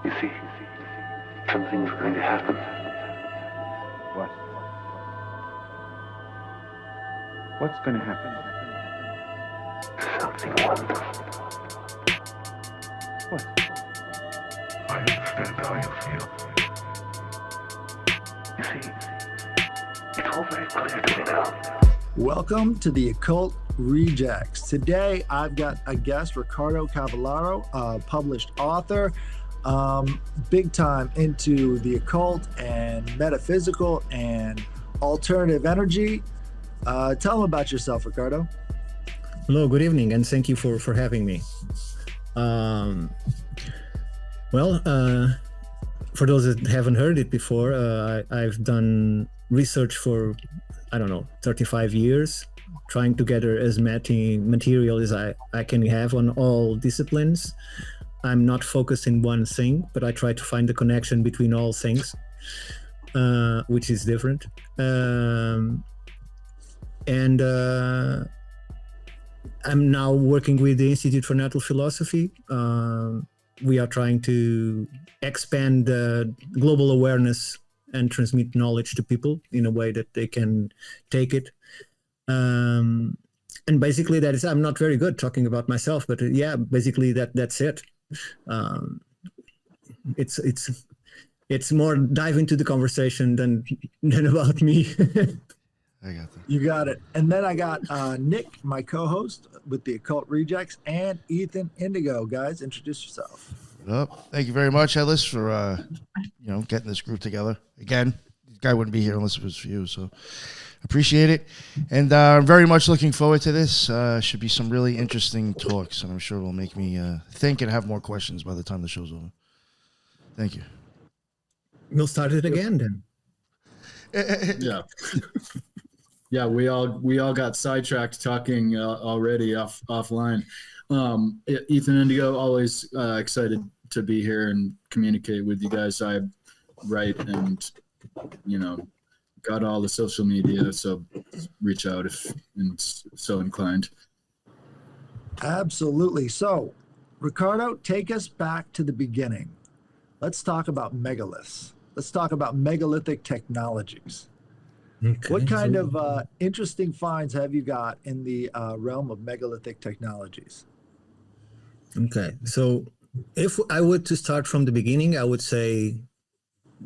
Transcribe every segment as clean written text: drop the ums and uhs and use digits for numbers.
You see, something's going to happen. What? What's going to happen? Something wonderful. What? I understand how you feel. You see, it's all very clear to me now. Welcome to the Occult Rejects. Today, I've got a guest, Ricardo Calvário, a published author, big time into the occult and metaphysical and alternative energy. Tell them about yourself, Ricardo. Hello, good evening, and thank you for having me. For those that haven't heard it before, I've done research for, 35 years, trying to gather as much material as I can have on all disciplines. I'm not focused in one thing, but I try to find the connection between all things, which is different. I'm now working with the Institute for Natural Philosophy. We are trying to expand global awareness and transmit knowledge to people in a way that they can take it. And basically that is, I'm not very good talking about myself, but basically that's it. It's more dive into the conversation than about me. I got that. You got it. And then I got Nick, my co-host with the Occult Rejects, and Ethan Indigo. Guys, introduce yourself. Well, thank you very much, Headless, for getting this group together. Again, this guy wouldn't be here unless it was for you, so appreciate it. And I'm very much looking forward to this. Should be some really interesting talks, and I'm sure it'll make me think and have more questions by the time the show's over. Thank you. We'll start it again then. Yeah. Yeah, we all got sidetracked talking already offline. Ethan Indigo, always excited to be here and communicate with you guys. I write and got all the social media, so reach out if so inclined. Absolutely. So, Ricardo, take us back to the beginning. Let's talk about megaliths. Let's talk about megalithic technologies. Okay. What kind of interesting finds have you got in the realm of megalithic technologies? Okay, so if I were to start from the beginning, I would say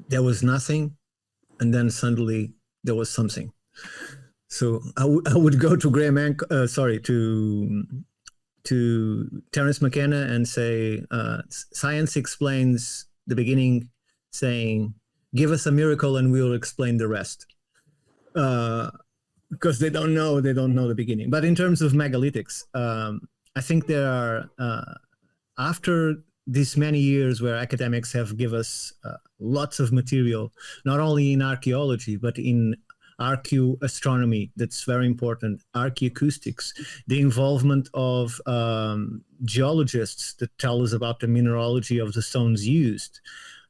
there was nothing, and then suddenly there was something. So I would go to to Terence McKenna and say, science explains the beginning, saying, give us a miracle and we'll explain the rest. Because they don't know the beginning. But in terms of megaliths, I think there are, after these many years where academics have given us lots of material, not only in archaeology, but in archaeoastronomy, that's very important, archaeoacoustics, the involvement of geologists that tell us about the mineralogy of the stones used.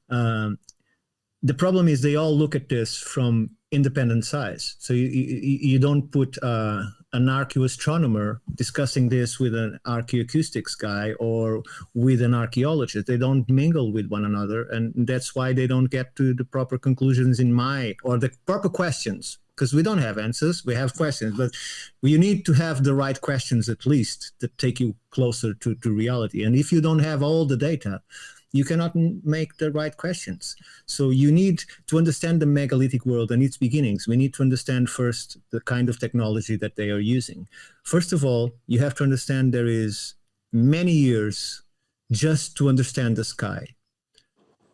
The problem is they all look at this from independent sides. So you don't put an archaeoastronomer discussing this with an archaeoacoustics guy or with an archaeologist. They don't mingle with one another, and that's why they don't get to the proper conclusions or the proper questions, because we don't have answers, we have questions, but you need to have the right questions at least that take you closer to reality. And if you don't have all the data, you cannot make the right questions. So you need to understand the megalithic world and its beginnings. We need to understand first the kind of technology that they are using. First of all, you have to understand there is many years just to understand the sky.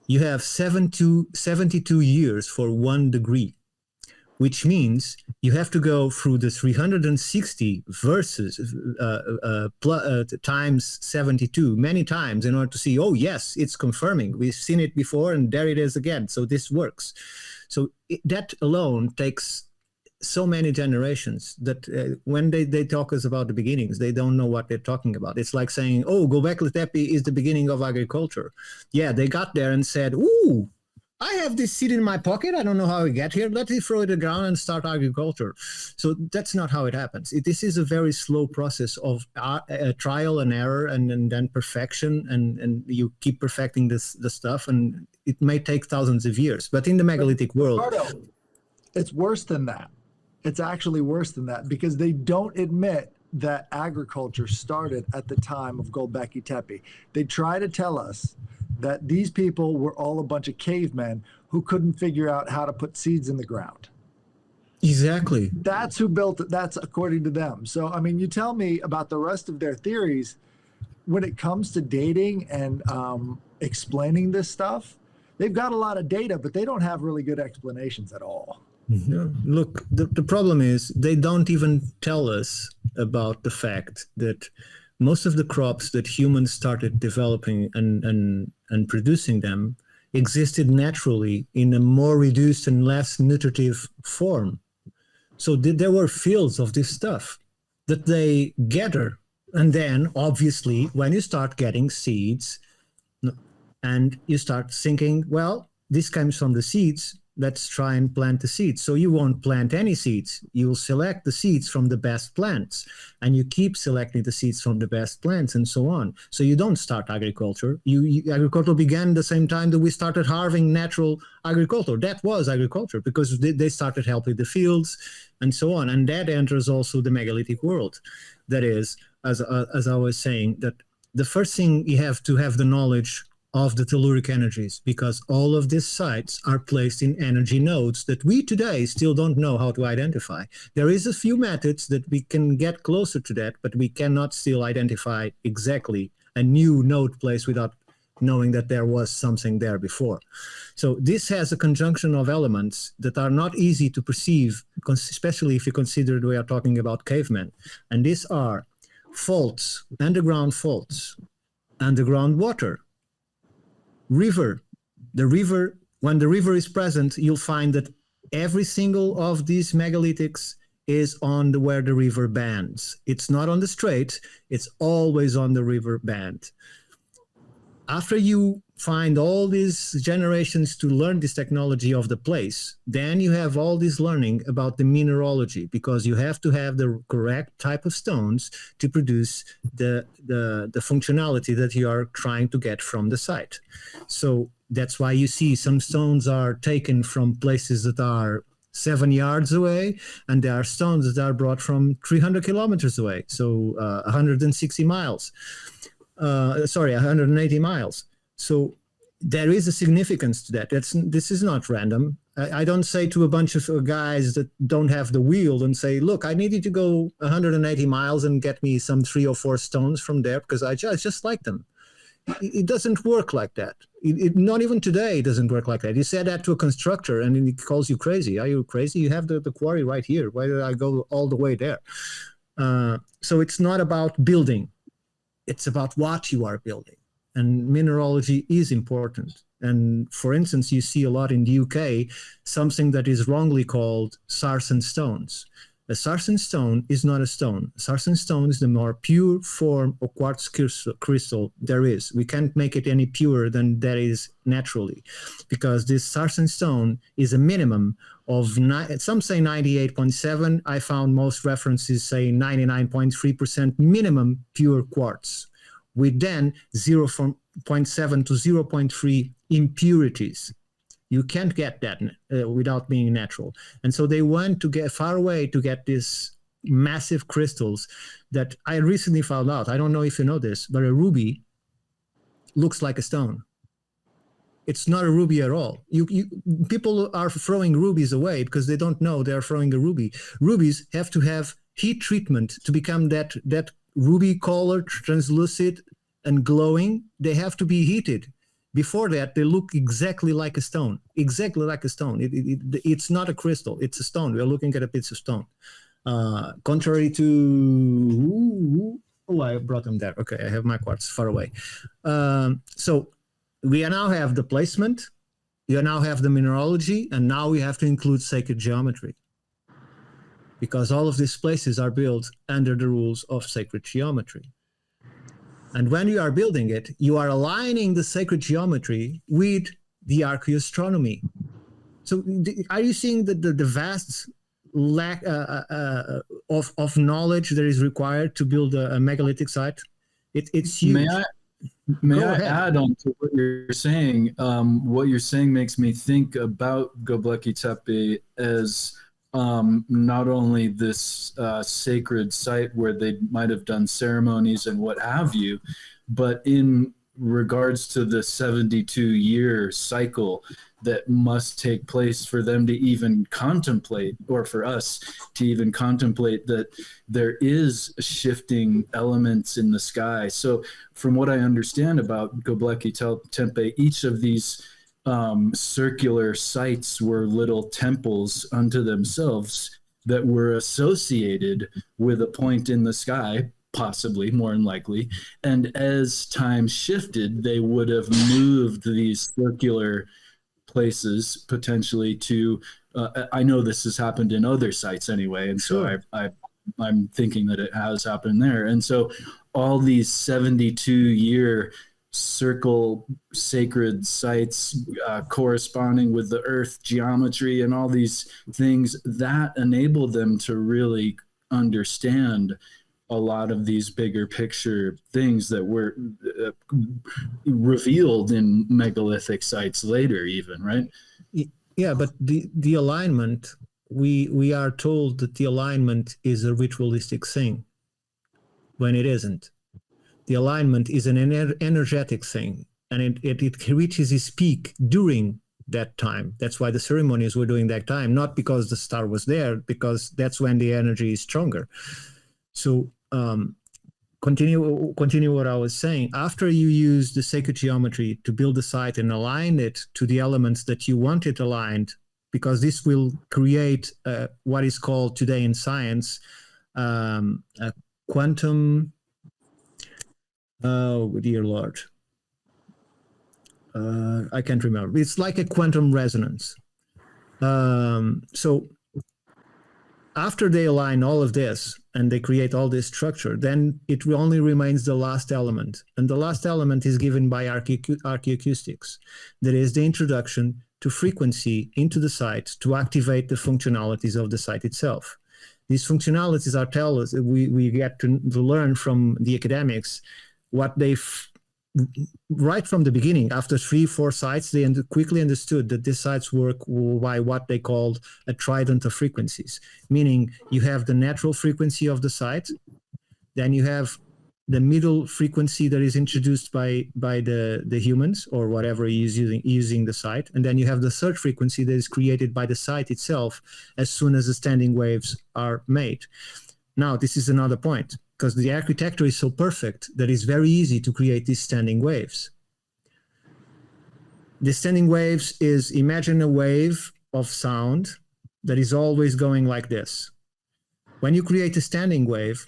You have 72 years for 1 degree, which means you have to go through the 360 verses times 72 many times in order to see, oh yes, it's confirming. We've seen it before and there it is again. So this works. So that alone takes so many generations that when they talk us about the beginnings, they don't know what they're talking about. It's like saying, oh, Göbekli Tepe is the beginning of agriculture. Yeah, they got there and said, ooh, I have this seed in my pocket. I don't know how it got here. Let me throw it on the ground and start agriculture. So that's not how it happens. This is a very slow process of trial and error, and then perfection, and you keep perfecting the stuff, and it may take thousands of years. But in the megalithic world, Ricardo, it's worse than that. It's actually worse than that, because they don't admit that agriculture started at the time of Göbekli Tepe. They try to tell us that these people were all a bunch of cavemen who couldn't figure out how to put seeds in the ground. exactly. That's who built it. That's according to them. So, I mean, you tell me about the rest of their theories when it comes to dating and explaining this stuff. They've got a lot of data, but they don't have really good explanations at all. No, look, the problem is they don't even tell us about the fact that most of the crops that humans started developing and producing them existed naturally in a more reduced and less nutritive form. So there were fields of this stuff that they gather. And then, obviously, when you start getting seeds and you start thinking, well, this comes from the seeds, let's try and plant the seeds. So you won't plant any seeds. You'll select the seeds from the best plants, and you keep selecting the seeds from the best plants, and so on. So you don't start agriculture. Agriculture began the same time that we started harvesting natural agriculture. That was agriculture, because they started helping the fields and so on. And that enters also the megalithic world. That is, as I was saying, that the first thing you have to have the knowledge of the telluric energies, because all of these sites are placed in energy nodes that we today still don't know how to identify. There is a few methods that we can get closer to that, but we cannot still identify exactly a new node place without knowing that there was something there before. So this has a conjunction of elements that are not easy to perceive, especially if you consider we are talking about cavemen. And these are faults, underground water, river. When the river is present, you'll find that every single of these megalithics is on where the river bends. It's not on the strait, it's always on the river bend. After you find all these generations to learn this technology of the place, then you have all this learning about the mineralogy, because you have to have the correct type of stones to produce the functionality that you are trying to get from the site. So that's why you see some stones are taken from places that are 7 yards away, and there are stones that are brought from 300 kilometers away, so 160 miles. 180 miles. So there is a significance to that. This is not random. I don't say to a bunch of guys that don't have the wheel and say, look, I need you to go 180 miles and get me some 3 or 4 stones from there because I just like them. It doesn't work like that. Not even today it doesn't work like that. You said that to a constructor and he calls you crazy. Are you crazy? You have the quarry right here. Why did I go all the way there? So it's not about building. It's about what you are building. And mineralogy is important. And for instance, you see a lot in the UK, something that is wrongly called sarsen stones. A sarsen stone is not a stone. Sarsen stone is the more pure form of quartz crystal there is. We can't make it any purer than that is naturally, because this sarsen stone is a minimum of, some say 98.7. I found most references say 99.3% minimum pure quartz, with then 0.7 to 0.3 impurities. You can't get that without being natural. And so they went to get far away to get these massive crystals that I recently found out. I don't know if you know this, but a ruby looks like a stone. It's not a ruby at all. People are throwing rubies away because they don't know they're throwing a ruby. Rubies have to have heat treatment to become that ruby color, translucent and glowing. They have to be heated. Before that, they look exactly like a stone, exactly like a stone. It's not a crystal, it's a stone. We're looking at a piece of stone. Contrary to, I brought them there. Okay, I have my quartz far away. So we now have the placement, you now have the mineralogy, and now we have to include sacred geometry, because all of these places are built under the rules of sacred geometry. And when you are building it, you are aligning the sacred geometry with the archaeoastronomy. So are you seeing the vast lack of knowledge that is required to build a megalithic site? It's huge. May I add on to what you're saying? What you're saying makes me think about Göbekli Tepe as not only this sacred site where they might have done ceremonies and what have you, but in regards to the 72-year cycle that must take place for them to even contemplate, or for us to even contemplate that there is shifting elements in the sky. So from what I understand about Göbekli Tepe, each of these circular sites were little temples unto themselves that were associated with a point in the sky, possibly, more than likely. And as time shifted, they would have moved these circular places potentially to, I know this has happened in other sites anyway, and so I'm thinking that it has happened there. And so all these 72-year circle sacred sites corresponding with the earth geometry and all these things that enabled them to really understand a lot of these bigger picture things that were revealed in megalithic sites later even, right? Yeah, but the alignment, we are told that the alignment is a ritualistic thing when it isn't. The alignment is an energetic thing, and it reaches its peak during that time. That's why the ceremonies were doing that time, not because the star was there, because that's when the energy is stronger. So continue what I was saying. After you use the sacred geometry to build the site and align it to the elements that you want it aligned, because this will create what is called today in science a quantum. Oh dear Lord, I can't remember. It's like a quantum resonance. So after they align all of this and they create all this structure, then it only remains the last element. And the last element is given by archaeoacoustics. That is the introduction to frequency into the site to activate the functionalities of the site itself. These functionalities are tell us, we get to learn from the academics what they've right from the beginning. After 3-4 sites, they quickly understood that these sites work by what they called a trident of frequencies, meaning you have the natural frequency of the site, then you have the middle frequency that is introduced by the humans or whatever is using the site, and then you have the third frequency that is created by the site itself as soon as the standing waves are made. Now, this is another point, because the architecture is so perfect that it's very easy to create these standing waves. The standing waves is, imagine a wave of sound that is always going like this. When you create a standing wave,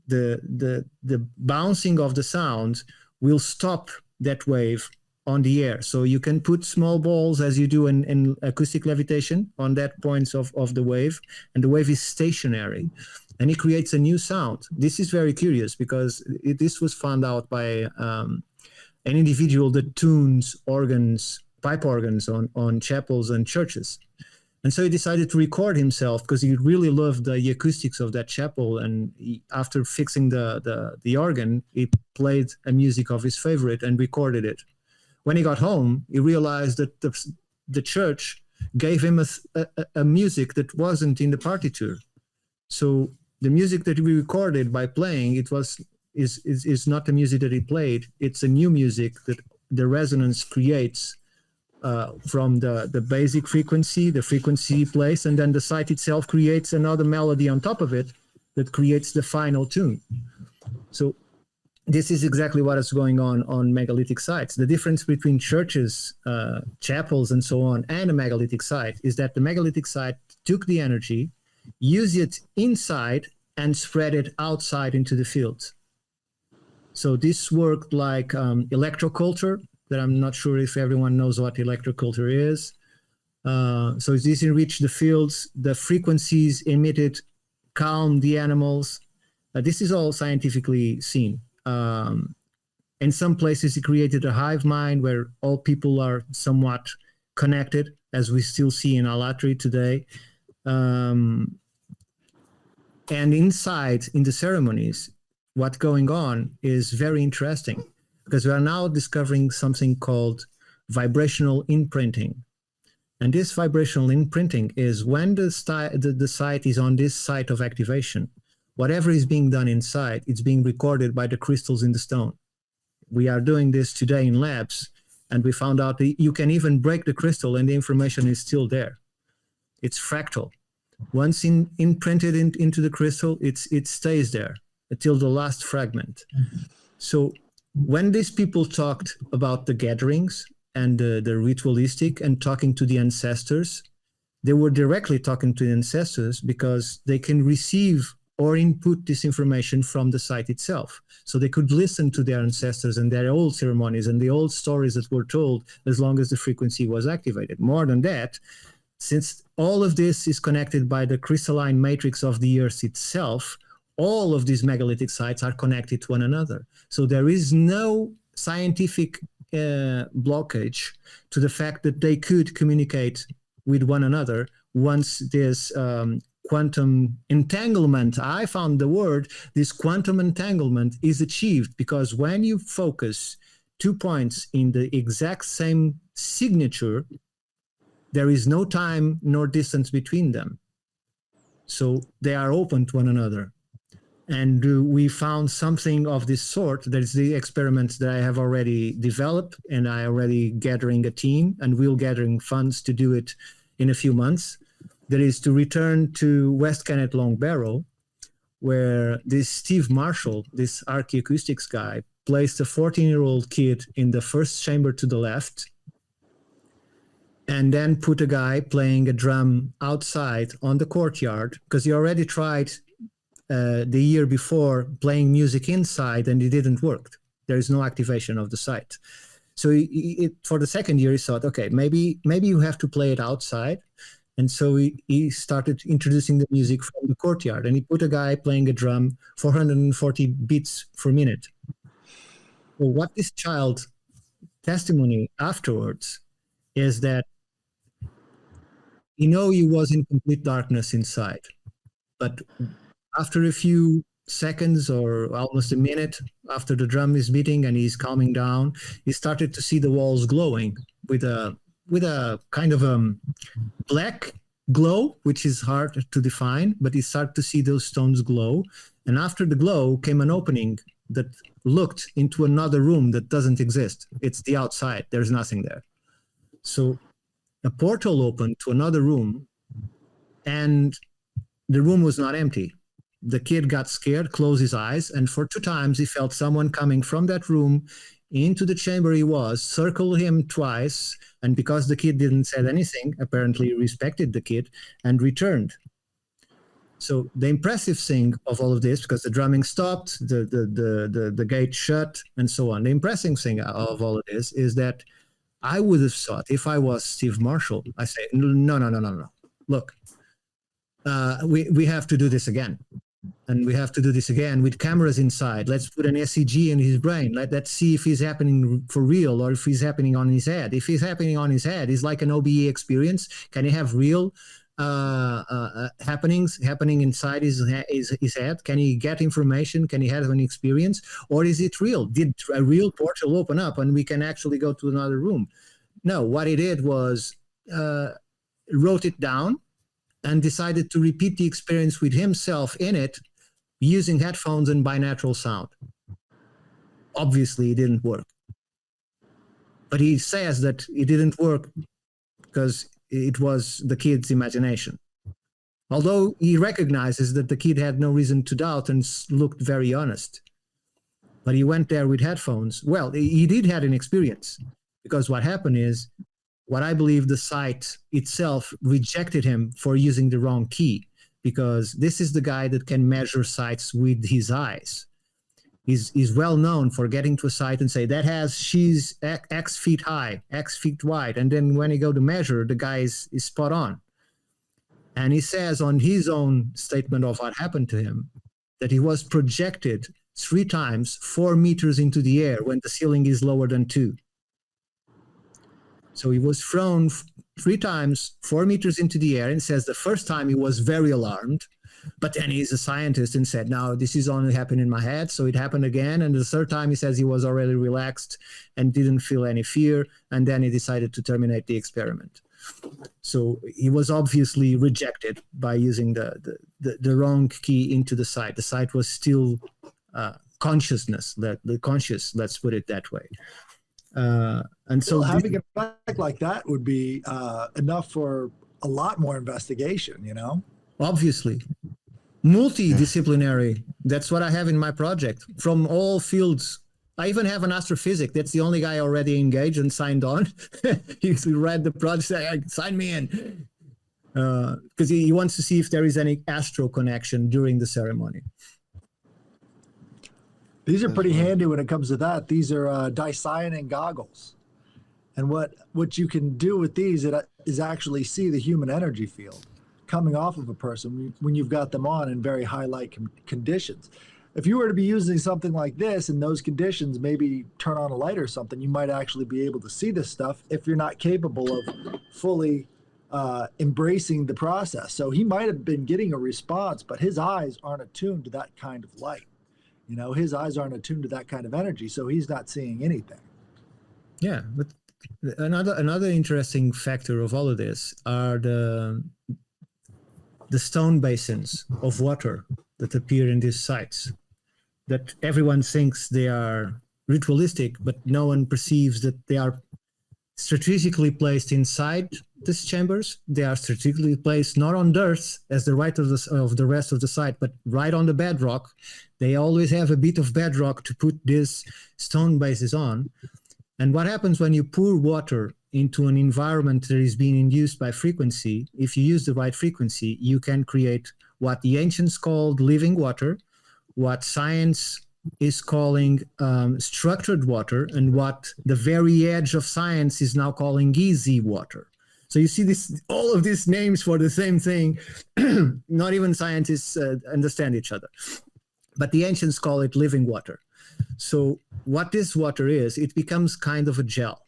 the bouncing of the sound will stop that wave on the air. So you can put small balls, as you do in acoustic levitation, on that points of the wave, and the wave is stationary. And it creates a new sound. This is very curious because this was found out by an individual that tunes organs, pipe organs on chapels and churches. And so he decided to record himself because he really loved the acoustics of that chapel. And after fixing the organ, he played a music of his favorite and recorded it. When he got home, he realized that the church gave him a music that wasn't in the partiture. So the music that we recorded by playing, is not the music that he played. It's a new music that the resonance creates from the basic frequency, the frequency he plays, and then the site itself creates another melody on top of it that creates the final tune. So this is exactly what is going on megalithic sites. The difference between churches, chapels, and so on, and a megalithic site is that the megalithic site took the energy, use it inside and spread it outside into the field. So this worked like electroculture, that I'm not sure if everyone knows what electroculture is. So this enriched the fields, the frequencies emitted calm the animals. This is all scientifically seen. In some places, he created a hive mind where all people are somewhat connected, as we still see in Alatri today. And inside, in the ceremonies, what's going on is very interesting, because we are now discovering something called vibrational imprinting. And this vibrational imprinting is when the site is on this site of activation, whatever is being done inside, it's being recorded by the crystals in the stone. We are doing this today in labs, and we found out that you can even break the crystal and the information is still there. It's fractal. Once imprinted into the crystal, it stays there until the last fragment. So when these people talked about the gatherings and the ritualistic and talking to the ancestors, they were directly talking to the ancestors because they can receive or input this information from the site itself. So they could listen to their ancestors and their old ceremonies and the old stories that were told as long as the frequency was activated. More than that, since all of this is connected by the crystalline matrix of the earth itself, all of these megalithic sites are connected to one another. So there is no scientific blockage to the fact that they could communicate with one another once this quantum entanglement, I found the word, this quantum entanglement is achieved, because when you focus 2 points in the exact same signature, there is no time nor distance between them. So they are open to one another. And we found something of this sort. There's the experiments that I have already developed, and I already gathering a team, and we'll gathering funds to do it in a few months. That is to return to West Kennet Long Barrow, where this Steve Marshall, this archaeoacoustics guy, placed a 14-year-old kid in the first chamber to the left, and then put a guy playing a drum outside on the courtyard, because he already tried the year before playing music inside, and it didn't work. There is no activation of the site. So for the second year, he thought, okay, maybe you have to play it outside. And so he started introducing the music from the courtyard, and he put a guy playing a drum 440 beats per minute. Well, what this child testimony afterwards is that he was in complete darkness inside, but after a few seconds or almost a minute after the drum is beating and he's calming down, he started to see the walls glowing with a kind of black glow, which is hard to define, but he started to see those stones glow. And after the glow came an opening that looked into another room that doesn't exist. It's the outside. There's nothing there. So a portal opened to another room, and the room was not empty. The kid got scared, closed his eyes, and for 2 times he felt someone coming from that room into the chamber he was, circled him twice, and because the kid didn't say anything, apparently respected the kid, and returned. So the impressive thing of all of this, because the drumming stopped, the gate shut, and so on. The impressive thing of all of this is that I would have thought, if I was Steve Marshall, I say, no. Look, we have to do this again. And we have to do this again with cameras inside. Let's put an ECG in his brain. Let's see if he's happening for real or if he's happening on his head. If he's happening on his head, it's like an OBE experience. Can he have real happenings happening inside his head? Can he get information? Can he have an experience? Or is it real? Did a real portal open up and we can actually go to another room? No, what he did was wrote it down and decided to repeat the experience with himself in it using headphones and binaural sound. Obviously, it didn't work. But he says that it didn't work because it was the kid's imagination. Although he recognizes that the kid had no reason to doubt and looked very honest. But he went there with headphones. Well, he did have an experience, because what happened is, what I believe the site itself rejected him for using the wrong key, because this is the guy that can measure sites with his eyes. He's well known for getting to a site and say, she's X feet high, X feet wide. And then when he go to measure, the guy is spot on. And he says on his own statement of what happened to him, that he was projected 3 times 4 meters into the air when the ceiling is lower than 2. So he was thrown 3 times 4 meters into the air, and says the first time he was very alarmed, but then he's a scientist and said, no, this is only happened in my head. So it happened again. And the third time he says he was already relaxed and didn't feel any fear. And then he decided to terminate the experiment. So he was obviously rejected by using the wrong key into the site. The site was still consciousness, the conscious, let's put it that way. And so having an effect like that would be enough for a lot more investigation, you know? Obviously. Multidisciplinary. That's what I have in my project from all fields. I even have an astrophysic. That's the only guy already engaged and signed on. He read the project, sign me in. Because he wants to see if there is any astro connection during the ceremony. These are pretty handy when it comes to that. These are dicyanin goggles. And what you can do with these is actually see the human energy field coming off of a person when you've got them on in very high light conditions. If you were to be using something like this in those conditions, maybe turn on a light or something, you might actually be able to see this stuff if you're not capable of fully embracing the process. So he might have been getting a response, but his eyes aren't attuned to that kind of light. You know, his eyes aren't attuned to that kind of energy, so he's not seeing anything. Yeah, but another interesting factor of all of this are the stone basins of water that appear in these sites, that everyone thinks they are ritualistic, but no one perceives that they are strategically placed inside these chambers. They are strategically placed not on dirt as the right of the rest of the site, but right on the bedrock. They always have a bit of bedrock to put these stone bases on. And what happens when you pour water into an environment that is being induced by frequency, if you use the right frequency, you can create what the ancients called living water, what science is calling structured water, and what the very edge of science is now calling easy water. So you see this, all of these names for the same thing. Not even scientists understand each other, but the ancients call it living water. So what this water is, it becomes kind of a gel,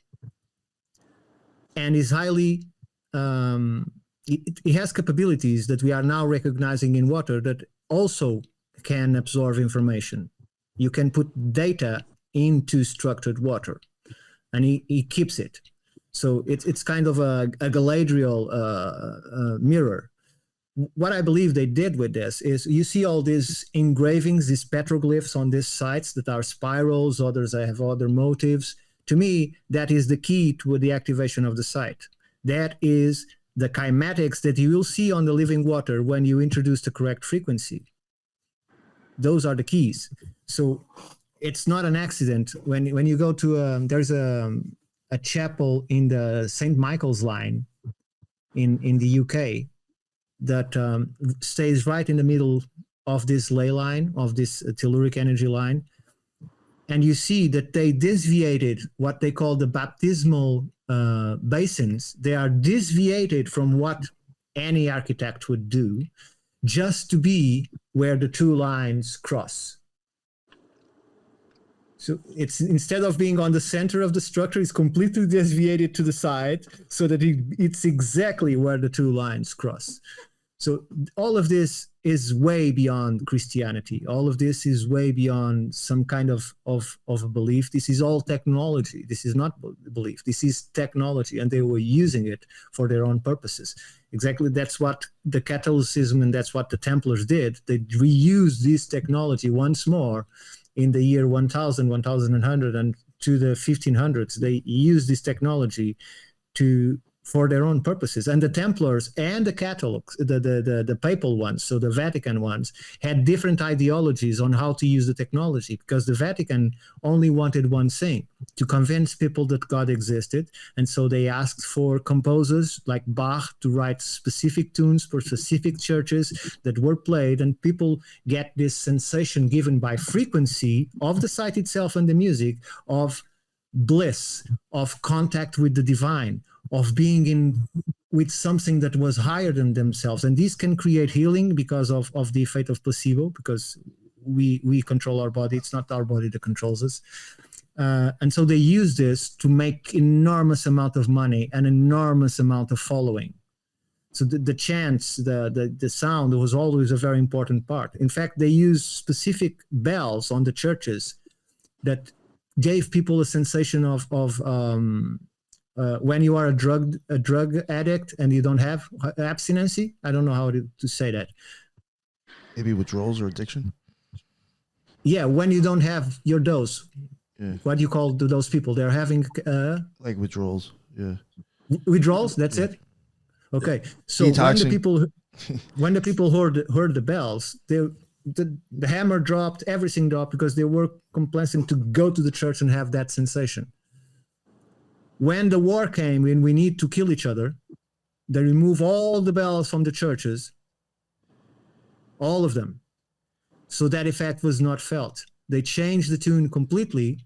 and is highly, it has capabilities that we are now recognizing in water that also can absorb information. You can put data into structured water, and he keeps it. So it's kind of a Galadriel mirror. What I believe they did with this is, you see all these engravings, these petroglyphs on these sites that are spirals, others have other motifs. To me, that is the key to the activation of the site. That is the kymetics that you will see on the living water when you introduce the correct frequency. Those are the keys. So it's not an accident. When you go to, there's a chapel in the St. Michael's line in the UK that stays right in the middle of this ley line, of this telluric energy line. And you see that they deviated what they call the baptismal basins. They are deviated from what any architect would do, just to be where the two lines cross. So it's, instead of being on the center of the structure, it's completely deviated to the side so that it's exactly where the two lines cross. So all of this is way beyond Christianity. All of this is way beyond some kind of a belief. This is all technology. This is not belief. This is technology, and they were using it for their own purposes. Exactly, that's what the Catholicism and that's what the Templars did. They reused this technology once more in the year 1000, 1100, and to the 1500s. They used this technology for their own purposes. And the Templars and the Catholics, the papal ones, so the Vatican ones, had different ideologies on how to use the technology, because the Vatican only wanted one thing, to convince people that God existed. And so they asked for composers like Bach to write specific tunes for specific churches that were played, and people get this sensation given by frequency of the site itself and the music of bliss, of contact with the divine, of being in with something that was higher than themselves. And these can create healing because of the effect of placebo, because we control our body. It's not our body that controls us. And so they use this to make enormous amount of money and enormous amount of following. So the chants, the sound was always a very important part. In fact, they use specific bells on the churches that gave people a sensation of when you are a drug addict and you don't have abstinency. I don't know how to say that. Maybe withdrawals or addiction. Yeah, when you don't have your dose. Yeah. What do you call to those people? They're having like withdrawals. Yeah. Withdrawals. That's it. Okay. So when the people heard the bells, the hammer dropped, everything dropped because they were complacent to go to the church and have that sensation. When the war came and we need to kill each other, they remove all the bells from the churches, all of them. So that effect was not felt. They changed the tune completely,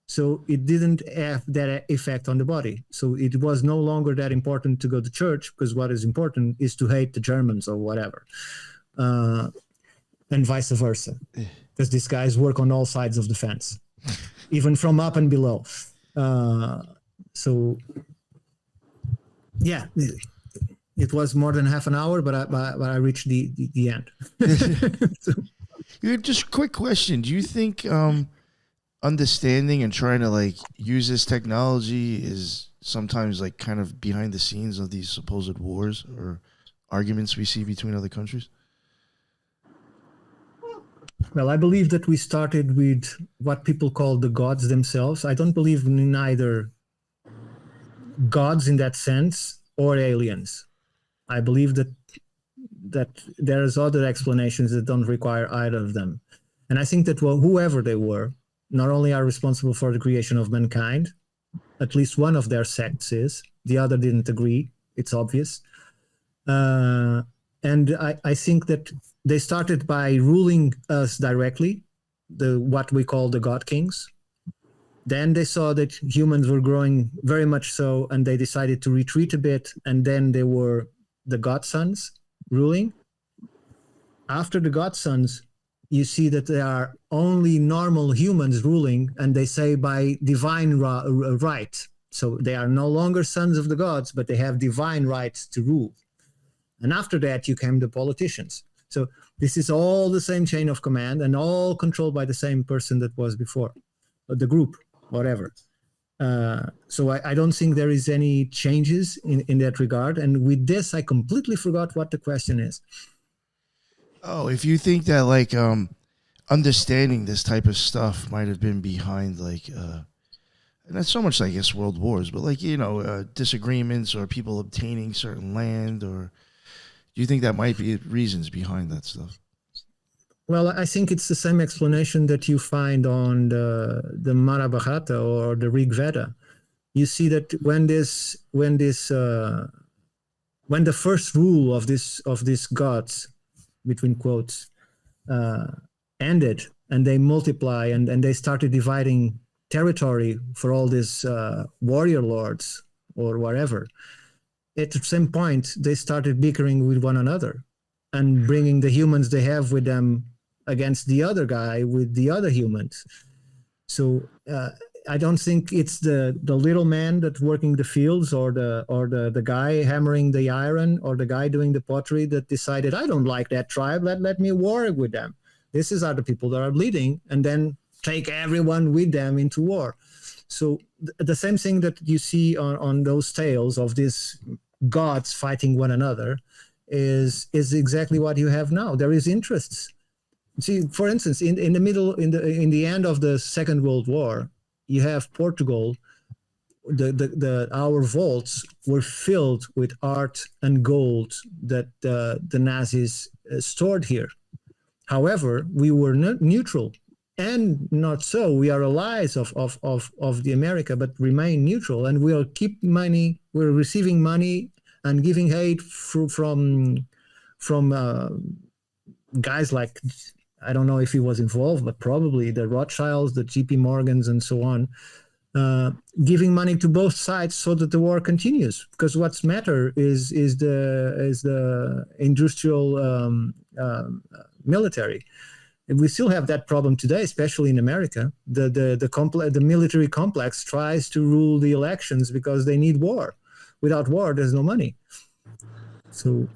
so it didn't have that effect on the body. So it was no longer that important to go to church, because what is important is to hate the Germans or whatever, and vice versa, because these guys work on all sides of the fence, even from up and below. So, yeah, it was more than half an hour, but I reached the end. So, just quick question. Do you think understanding and trying to like use this technology is sometimes like kind of behind the scenes of these supposed wars or arguments we see between other countries? Well, I believe that we started with what people call the gods themselves. I don't believe in either gods in that sense or aliens. I believe that there's other explanations that don't require either of them. And I think that whoever they were, not only are responsible for the creation of mankind, at least one of their sects is, the other didn't agree, it's obvious. And I think that they started by ruling us directly, what we call the God Kings. Then they saw that humans were growing very much so, and they decided to retreat a bit, and then they were the godsons ruling. After the godsons, you see that there are only normal humans ruling, and they say by divine right. So they are no longer sons of the gods, but they have divine rights to rule. And after that, you came the politicians. So this is all the same chain of command and all controlled by the same person that was before, the group, whatever. So I don't think there is any changes in that regard. And with this, I completely forgot what the question is. Oh, if you think that like understanding this type of stuff might have been behind like not so much, I guess, world wars, but like, disagreements or people obtaining certain land, or do you think that might be reasons behind that stuff? Well, I think it's the same explanation that you find on the Mahabharata or the Rig Veda. You see that when the first rule of these gods, between quotes, ended, and they multiply and they started dividing territory for all these warrior lords or whatever. At the same point, they started bickering with one another and bringing the humans they have with them against the other guy with the other humans. So I don't think it's the little man that's working the fields or the guy hammering the iron or the guy doing the pottery that decided, I don't like that tribe, let me war with them. This is other people that are leading, and then take everyone with them into war. So the same thing that you see on those tales of these gods fighting one another is exactly what you have now. There is interests. See, for instance, in the end of the Second World War, you have Portugal. Our vaults were filled with art and gold that the Nazis stored here. However, we were not neutral, and not so. We are allies of the America, but remain neutral, and we'll keep money. We're receiving money and giving aid from guys like, I don't know if he was involved, but probably the Rothschilds, the J.P. Morgans, and so on, giving money to both sides so that the war continues. Because what's matter is the industrial military, And we still have that problem today, especially in America. The military complex tries to rule the elections because they need war. Without war, there's no money. So,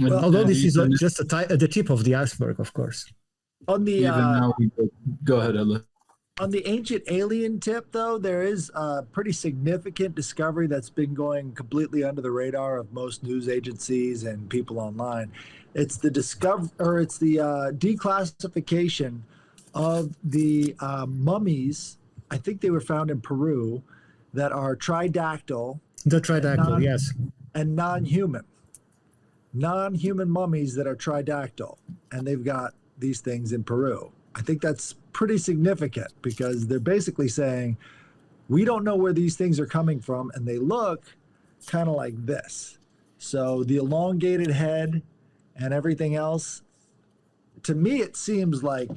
although this is just the tip of the iceberg, of course. On the go ahead, Edla. On the ancient alien tip, though, there is a pretty significant discovery that's been going completely under the radar of most news agencies and people online. It's the declassification of the mummies. I think they were found in Peru that are tridactyl. The tridactyl, yes. And non-human mummies that are tridactyl, and they've got these things in Peru. I think that's pretty significant because they're basically saying we don't know where these things are coming from, and they look kind of like this. So the elongated head and everything else, to me it seems like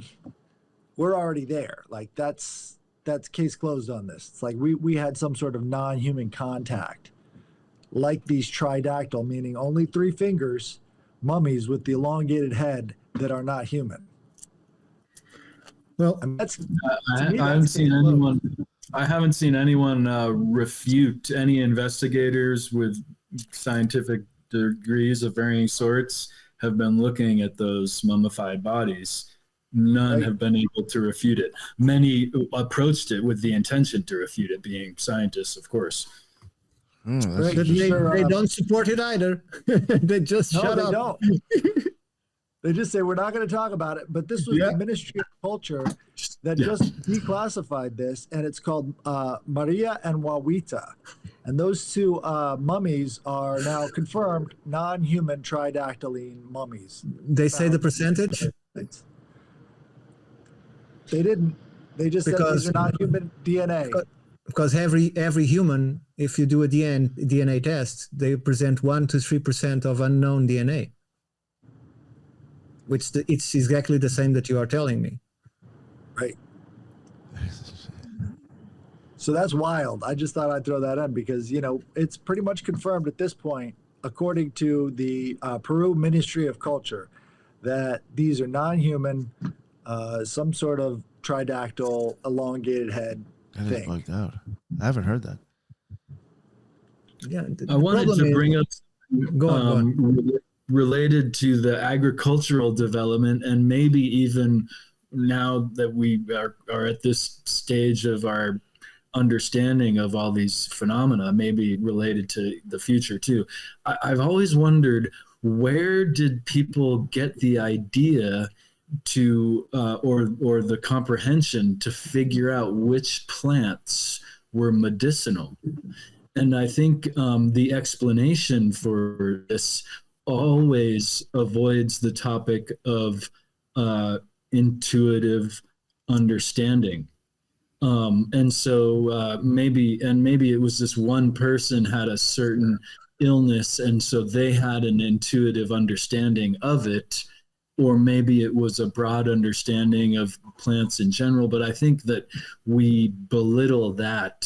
we're already there. Like that's case closed on this. It's like we had some sort of non-human contact, like these tridactyl, meaning only 3 fingers mummies with the elongated head that are not human. Well, I haven't seen anyone refute. Any investigators with scientific degrees of varying sorts have been looking at those mummified bodies. None have been able to refute it. Many approached it with the intention to refute it, being scientists, of course. They don't support it either. They just shut up. Don't. They just say, we're not going to talk about it. But this was the Ministry of Culture that just declassified this, and it's called Maria and Wawita. And those 2 mummies are now confirmed non-human tridactyline mummies. They say the percentage? They didn't. They just said these are not human DNA. Because every human, if you do a DNA test, they present 1 to 3% of unknown DNA. Which it's exactly the same that you are telling me. Right. So that's wild. I just thought I'd throw that in because, it's pretty much confirmed at this point, according to the Peru Ministry of Culture, that these are non-human, some sort of tridactyl, elongated head That thing. is bugged out. I haven't heard that. Yeah. I wanted to bring up Go on. related to the agricultural development, and maybe even now that we are at this stage of our understanding of all these phenomena, maybe related to the future too. I've always wondered, where did people get the idea to or the comprehension to figure out which plants were medicinal? And I think the explanation for this always avoids the topic of intuitive understanding. And so maybe it was this one person had a certain illness, and so they had an intuitive understanding of it, or maybe it was a broad understanding of plants in general. But I think that we belittle that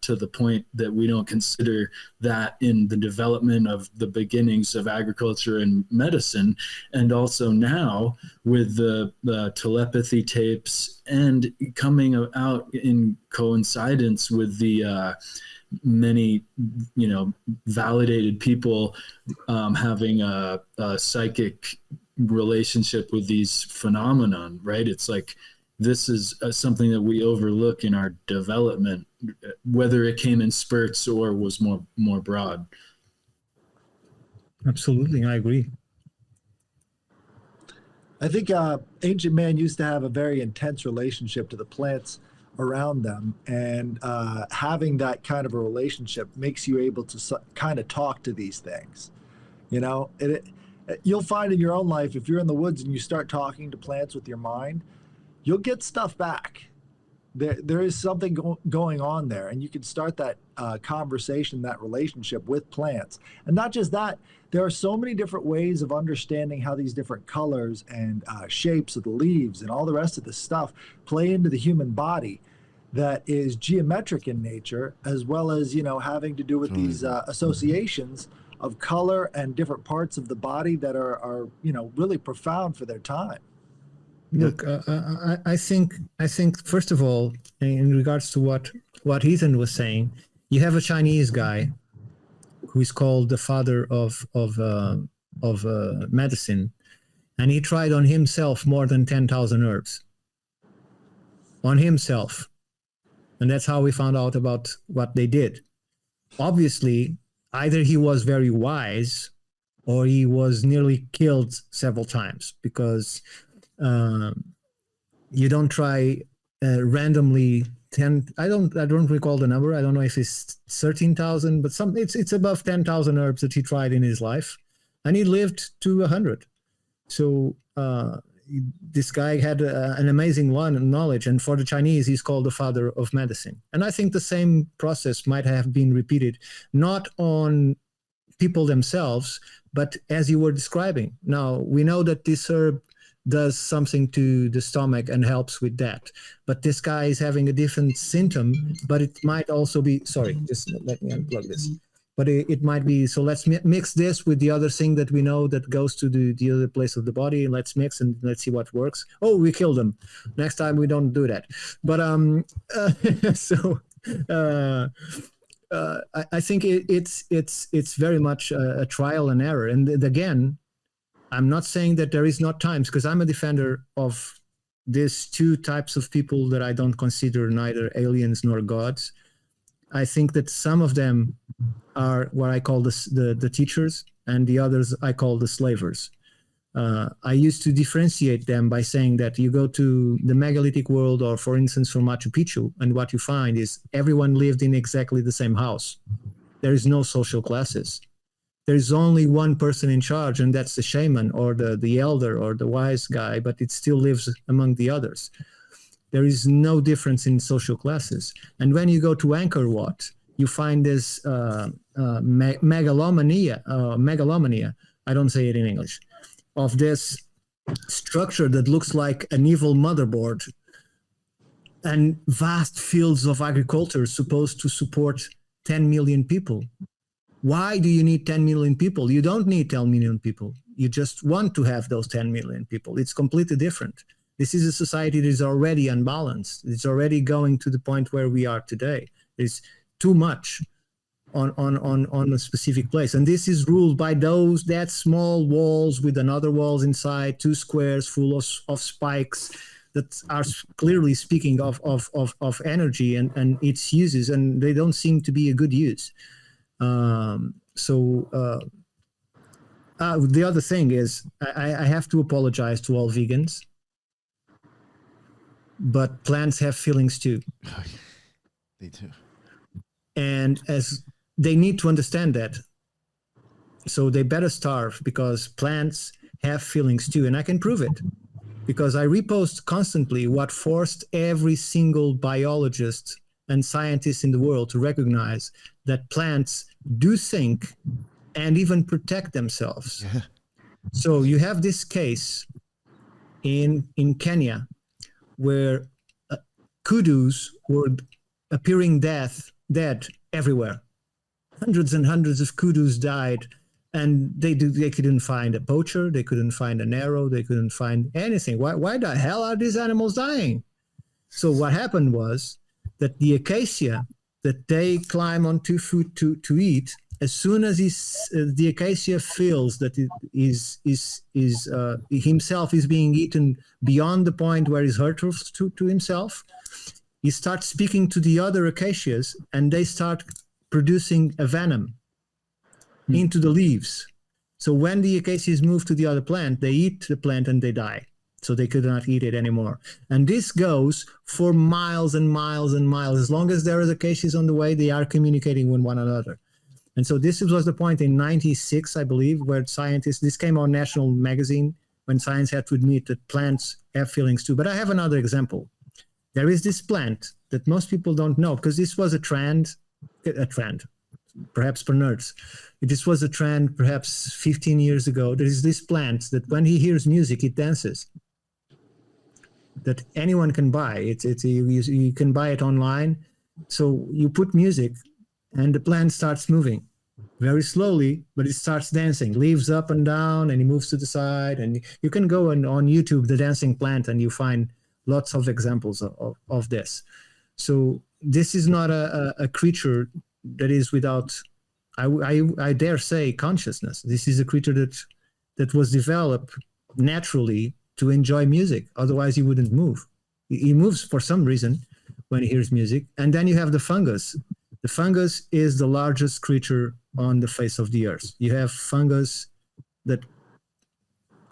to the point that we don't consider that in the development of the beginnings of agriculture and medicine. And also now with the telepathy tapes and coming out in coincidence with the many, validated people having a psychic relationship with these phenomenon, right? It's like this is something that we overlook in our development, whether it came in spurts or was more broad. Absolutely, I agree. I think ancient man used to have a very intense relationship to the plants around them, and having that kind of a relationship makes you able to kind of talk to these things. You'll find in your own life, if you're in the woods and you start talking to plants with your mind, you'll get stuff back. There is something going on there, and you can start that conversation, that relationship with plants. And not just that, there are so many different ways of understanding how these different colors and shapes of the leaves and all the rest of this stuff play into the human body that is geometric in nature, as well as, having to do with these associations of color and different parts of the body that are really profound for their time. Look, I think first of all, in regards to what Ethan was saying, you have a Chinese guy who is called the father of medicine, and he tried on himself more than 10,000 herbs on himself, and that's how we found out about what they did. Obviously, either he was very wise, or he was nearly killed several times, because you don't try randomly 10. I don't recall the number. I don't know if it's 13,000, but it's above 10,000 herbs that he tried in his life, and he lived to 100. So this guy had an amazing knowledge, and for the Chinese, he's called the father of medicine. And I think the same process might have been repeated, not on people themselves, but as you were describing. Now, we know that this herb does something to the stomach and helps with that, but this guy is having a different symptom, but it might also be, sorry, just let me unplug this, but it might be, so let's mix this with the other thing that we know that goes to the other place of the body. Let's mix and let's see what works. Oh, we killed him. Next time we don't do that. But I think it's very much a trial and error. And again, I'm not saying that there is not times, because I'm a defender of these two types of people that I don't consider neither aliens nor gods. I think that some of them are what I call the teachers, and the others I call the slavers. I used to differentiate them by saying that you go to the megalithic world, or for instance from Machu Picchu, and what you find is everyone lived in exactly the same house. There is no social classes. There's only one person in charge, and that's the shaman or the elder or the wise guy, but it still lives among the others. There is no difference in social classes. And when you go to Angkor Wat, you find this megalomania, I don't say it in English, of this structure that looks like an evil motherboard, and vast fields of agriculture supposed to support 10 million people. Why do you need 10 million people? You don't need 10 million people. You just want to have those 10 million people. It's completely different. This is a society that is already unbalanced. It's already going to the point where we are today. There's too much on a specific place. And this is ruled by that small walls with another walls inside, 2 squares full of spikes that are clearly speaking of energy and its uses, and they don't seem to be a good use. The other thing is, I have to apologize to all vegans, but plants have feelings too. They do. And as they need to understand that. So they better starve, because plants have feelings too. And I can prove it, because I repost constantly what forced every single biologist and scientist in the world to recognize that plants do think and even protect themselves. Yeah. So you have this case in Kenya where kudus were appearing dead everywhere. Hundreds and hundreds of kudus died, and they couldn't find a poacher, they couldn't find an arrow, they couldn't find anything. Why the hell are these animals dying? So what happened was that the acacia that they climb onto food to eat, as soon as the acacia feels that it is himself is being eaten beyond the point where he's hurtful to himself, he starts speaking to the other acacias, and they start producing a venom into the leaves. So when the acacias move to the other plant, they eat the plant and they die. So they could not eat it anymore. And this goes for miles and miles and miles. As long as there is acacias on the way, they are communicating with one another. And so this was the point in 96, I believe, where scientists, this came on National Magazine, when science had to admit that plants have feelings too. But I have another example. There is this plant that most people don't know, because this was a trend, perhaps for nerds. This was a trend perhaps 15 years ago. There is this plant that when he hears music, it dances, that anyone can buy. You can buy it online. So you put music and the plant starts moving. very slowly, but it starts dancing, leaves up and down, and he moves to the side. And you can go on YouTube, the dancing plant, and you find lots of examples of this. So this is not a creature that is without, I dare say, consciousness. This is a creature that was developed naturally to enjoy music. Otherwise, he wouldn't move. He moves for some reason when he hears music. And then you have the fungus. The fungus is the largest creature on the face of the earth. You have fungus that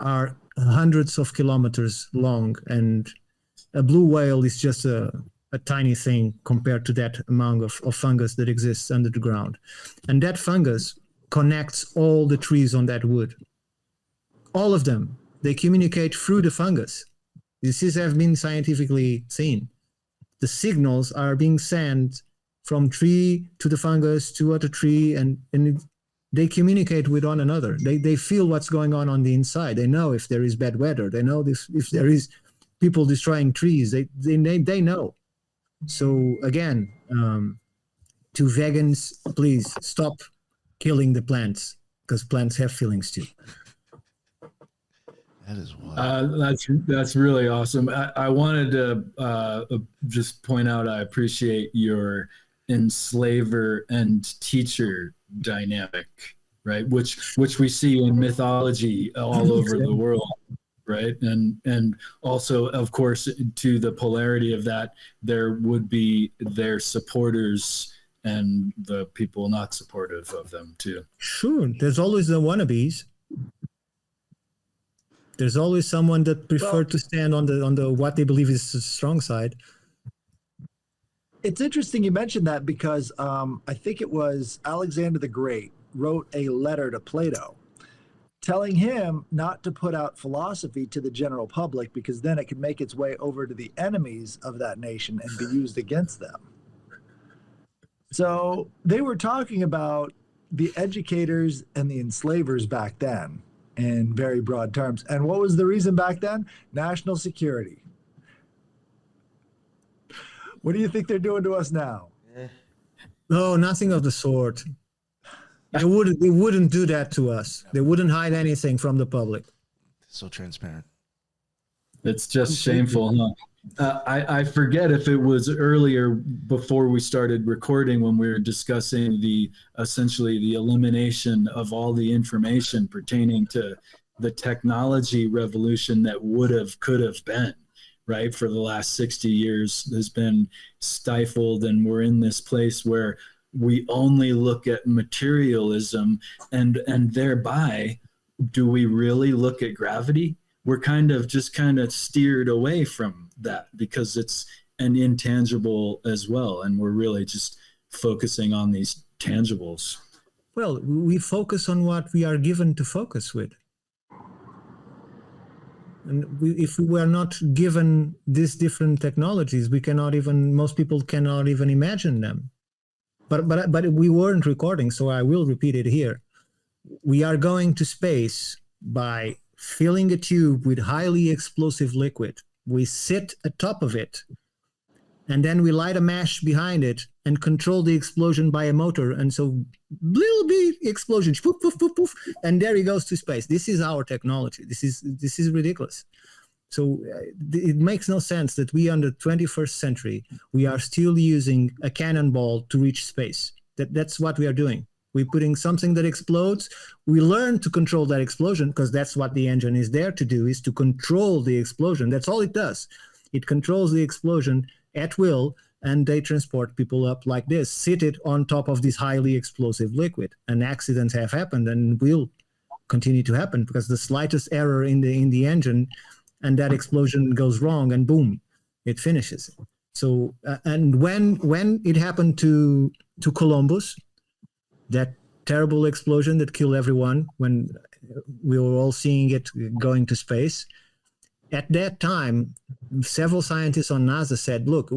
are hundreds of kilometers long, and a blue whale is just a tiny thing compared to that amount of fungus that exists under the ground. And that fungus connects all the trees on that wood. All of them. They communicate through the fungus. This has been scientifically seen. The signals are being sent from tree to the fungus to other tree, and they communicate with one another. They feel what's going on the inside. They know if there is bad weather. They know if there is people destroying trees. They know. So again, to vegans, please stop killing the plants, because plants have feelings too. That is wild. That's really awesome. I wanted to just point out, I appreciate your enslaver and teacher dynamic, right? Which we see in mythology all over the world, right? And also, of course, to the polarity of that, there would be their supporters and the people not supportive of them too. Sure, there's always the wannabes. There's always someone that prefer to stand on the what they believe is the strong side. It's interesting you mentioned that, because I think it was Alexander the Great wrote a letter to Plato telling him not to put out philosophy to the general public, because then it could make its way over to the enemies of that nation and be used against them. So they were talking about the educators and the enslavers back then in very broad terms. And what was the reason back then? National security. What do you think they're doing to us now? No, nothing of the sort. They wouldn't do that to us. They wouldn't hide anything from the public. So transparent. It's just shameful, huh? I forget if it was earlier before we started recording when we were discussing essentially the elimination of all the information pertaining to the technology revolution that could have been, right? For the last 60 years has been stifled, and we're in this place where we only look at materialism, and thereby, do we really look at gravity? We're kind of steered away from that because it's an intangible as well, and we're really just focusing on these tangibles. Well, we focus on what we are given to focus with. And if we were not given these different technologies, most people cannot even imagine them. But we weren't recording, so I will repeat it here. We are going to space by filling a tube with highly explosive liquid. We sit atop of it, and then we light a match behind it and control the explosion by a motor. And so little bit explosion, poof, poof, poof, poof, and there he goes to space. This is our technology. This is ridiculous. So it makes no sense that we, on the 21st century, we are still using a cannonball to reach space. That's what we are doing. We're putting something that explodes. We learn to control that explosion, because that's what the engine is there to do, is to control the explosion. That's all it does. It controls the explosion at will, and they transport people up like this, seated on top of this highly explosive liquid. And accidents have happened and will continue to happen, because the slightest error in the engine and that explosion goes wrong, and boom, it finishes. So, and when it happened to Columbus, that terrible explosion that killed everyone, when we were all seeing it going to space, at that time, several scientists on NASA said, look,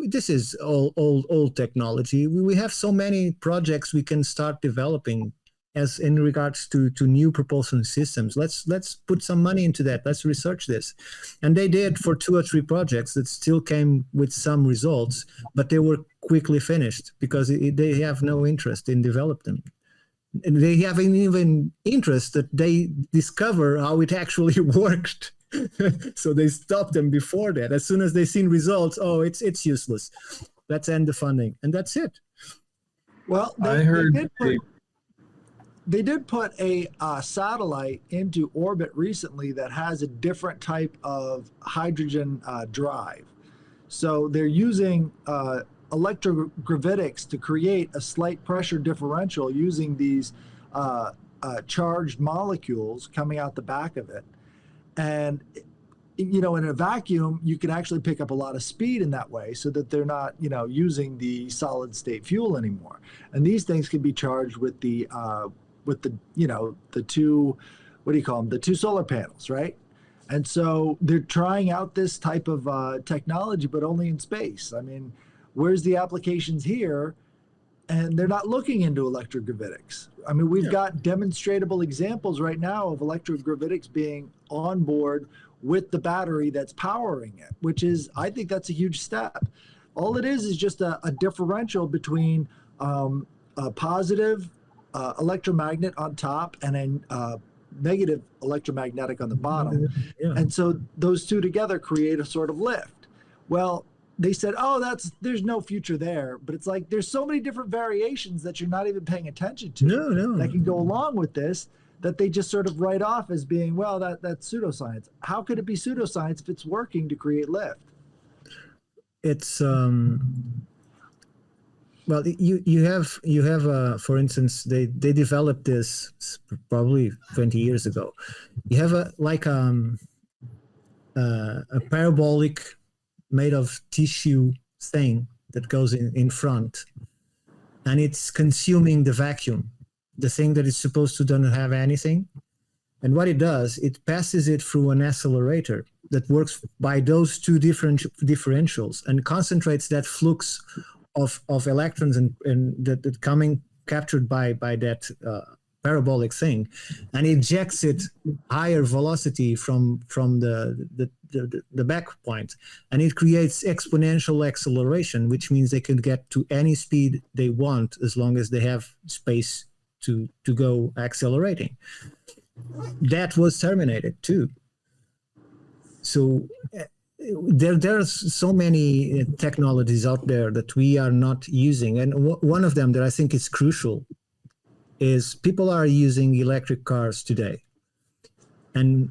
this is old technology. We have so many projects we can start developing as in regards to new propulsion systems. Let's put some money into that. Let's research this. And they did for 2 or 3 projects that still came with some results, but they were quickly finished because they have no interest in developing them. And they have an even interest that they discover how it actually worked. So they stop them before that. As soon as they've seen results, oh, it's useless. Let's end the funding, and that's it. Well, I heard they did put a satellite into orbit recently that has a different type of hydrogen drive. So they're using electrogravitics to create a slight pressure differential using these charged molecules coming out the back of it. And, you know, in a vacuum, you can actually pick up a lot of speed in that way so that they're not, you know, using the solid state fuel anymore. And these things can be charged with the you know, the two, what do you call them? The two solar panels, right? And so they're trying out this type of technology, but only in space. I mean, where's the applications here? And they're not looking into electrogravitics. I mean, we've got demonstratable examples right now of electrogravitics being on board with the battery that's powering it, which is, I think that's a huge step. All it is just a differential between a positive electromagnet on top and a negative electromagnetic on the bottom. Yeah. And so those two together create a sort of lift. Well, they said, oh, there's no future there. But it's like, there's so many different variations that you're not even paying attention to that can go along with this, that they just sort of write off as being, well, that's pseudoscience. How could it be pseudoscience if it's working to create lift? It's well, you have for instance, they developed this probably 20 years ago. You have a parabolic made of tissue thing that goes in front, and it's consuming the vacuum, the thing that is supposed to don't have anything. And what it does, it passes it through an accelerator that works by those two different differentials and concentrates that flux of electrons and that coming captured by that parabolic thing, and ejects it higher velocity from the back point, and it creates exponential acceleration, which means they can get to any speed they want as long as they have space to go accelerating. That was terminated too. So there's so many technologies out there that we are not using, and one of them that I think is crucial is people are using electric cars today, and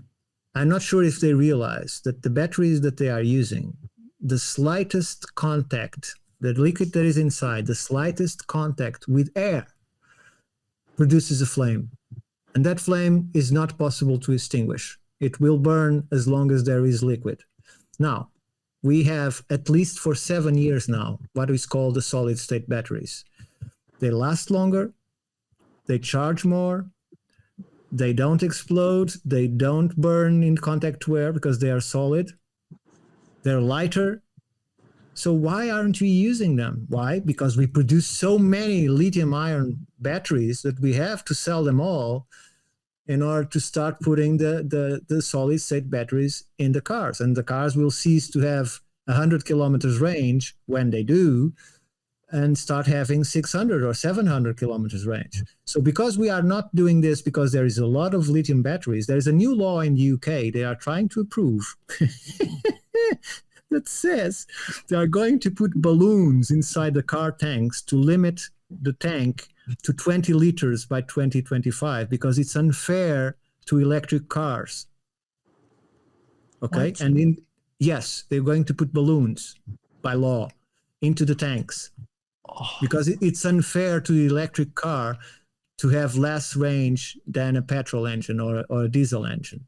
I'm not sure if they realize that the batteries that they are using, the slightest contact, the liquid that is inside, the slightest contact with air produces a flame, and that flame is not possible to extinguish. It will burn as long as there is liquid. Now, we have, at least for 7 years now, what is called the solid-state batteries. They last longer, they charge more, they don't explode, they don't burn in contact to air because they are solid, they're lighter. So why aren't we using them? Why? Because we produce so many lithium-ion batteries that we have to sell them all in order to start putting the solid-state batteries in the cars. And the cars will cease to have 100 kilometers range when they do, and start having 600 or 700 kilometers range. So because we are not doing this, because there is a lot of lithium batteries, there's a new law in the UK they are trying to approve that says they are going to put balloons inside the car tanks to limit the tank to 20 liters by 2025, because it's unfair to electric cars. Okay. What? And yes, they're going to put balloons by law into the tanks, because it's unfair to the electric car to have less range than a petrol engine or a diesel engine.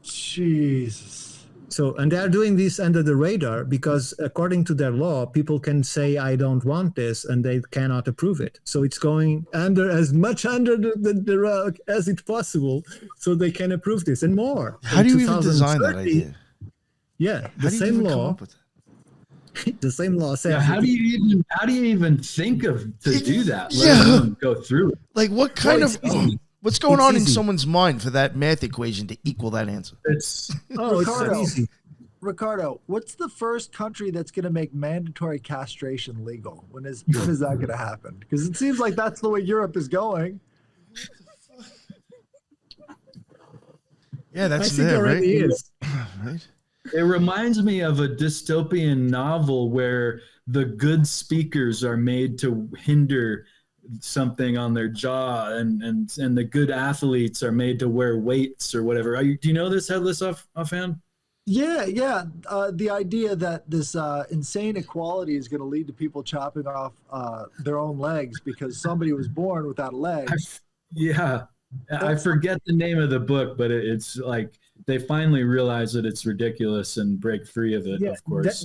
Jesus. So, and they're doing this under the radar because according to their law, people can say, I don't want this, and they cannot approve it. So it's going as much under the rug as it's possible so they can approve this and more. How do you even design that idea? Yeah, the same law. The same law says. Yeah, how do you even think of to do that? Let alone go through it. Like what kind of what's going on in someone's mind for that math equation to equal that answer? It's Ricardo, it's easy. Ricardo, what's the first country that's going to make mandatory castration legal? When is that going to happen? Because it seems like that's the way Europe is going. Yeah, that's I think there, already right? is. Right. It reminds me of a dystopian novel where the good speakers are made to hinder something on their jaw, and the good athletes are made to wear weights or whatever. Do you know this, Headless, offhand? Yeah. The idea that this insane equality is going to lead to people chopping off their own legs because somebody was born without a leg. Yeah. I forget the name of the book, but it's like they finally realize that it's ridiculous and break free of it, Yeah, of course.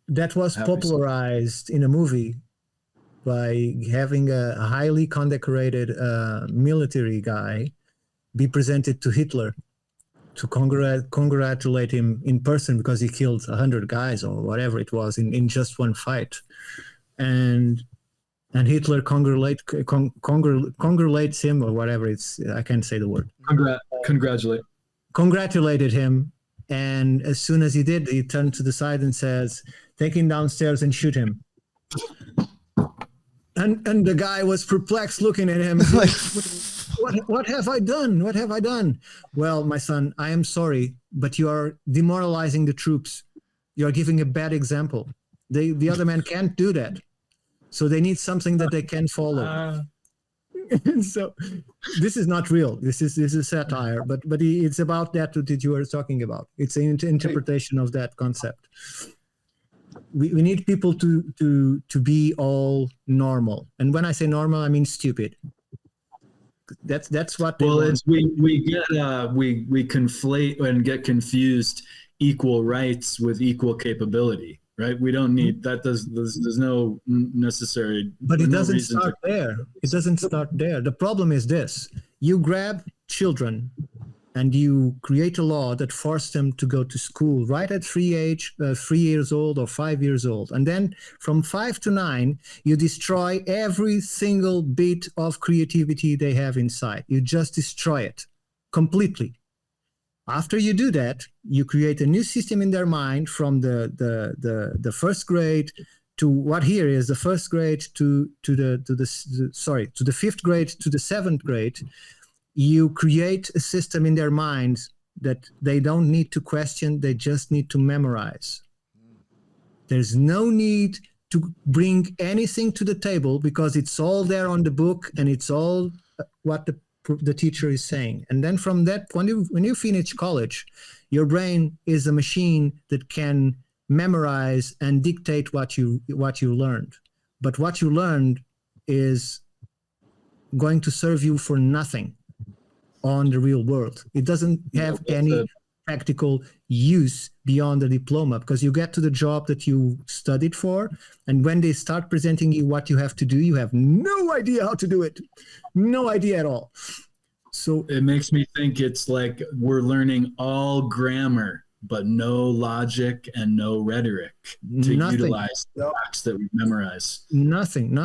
That was Happy popularized in a movie by having a highly condecorated military guy be presented to Hitler to congratulate him in person because he killed 100 guys or whatever it was in just one fight. And Hitler congratulates him or whatever I can't say the word. Congratulated him. And as soon as he did, he turned to the side and says, take him downstairs and shoot him. And the guy was perplexed looking at him. Like, what have I done? What have I done? Well, my son, I am sorry, but you are demoralizing the troops. You are giving a bad example. The other man can't do that. So they need something that they can follow. So this is not real. This is satire, but it's about that you were talking about. It's an interpretation of that concept. We need people to be all normal, and when I say normal, I mean stupid. That's what they want. we conflate and get confused equal rights with equal capability. Right, we don't need that. There's no necessary. But it doesn't start there. It doesn't start there. The problem is this: you grab children, and you create a law that forces them to go to school right at 3 years old or 5 years old, and then from 5 to 9, you destroy every single bit of creativity they have inside. You just destroy it completely. After you do that, you create a new system in their mind from the first grade to what here is the first grade to the fifth grade to the seventh grade. You create a system in their minds that they don't need to question; they just need to memorize. There's no need to bring anything to the table because it's all there on the book and it's all what the teacher is saying. And then from that, when you finish college, your brain is a machine that can memorize and dictate what you learned. But what you learned is going to serve you for nothing on the real world. It doesn't have any practical use beyond the diploma, because you get to the job that you studied for, and when they start presenting you what you have to do, you have no idea how to do it. No idea at all. So it makes me think it's like we're learning all grammar, but no logic and no rhetoric to utilize the facts that we memorize. Nothing.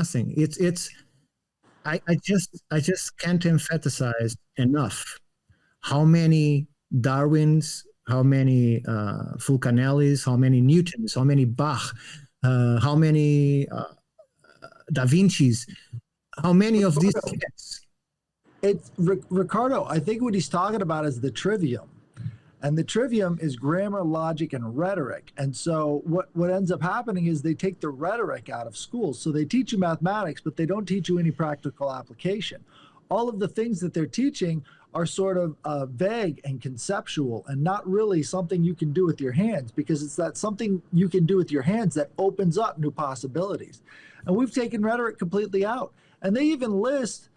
I just can't emphasize enough how many Darwins, how many Fulcanellis, how many Newtons, how many Bach, how many Da Vinci's, how many of these kids. It's Ricardo. I think what he's talking about is the trivium, and the trivium is grammar, logic, and rhetoric. And so what ends up happening is they take the rhetoric out of schools. So they teach you mathematics, but they don't teach you any practical application. All of the things that they're teaching are sort of vague and conceptual and not really something you can do with your hands, because it's that something you can do with your hands that opens up new possibilities. And we've taken rhetoric completely out. And they even list,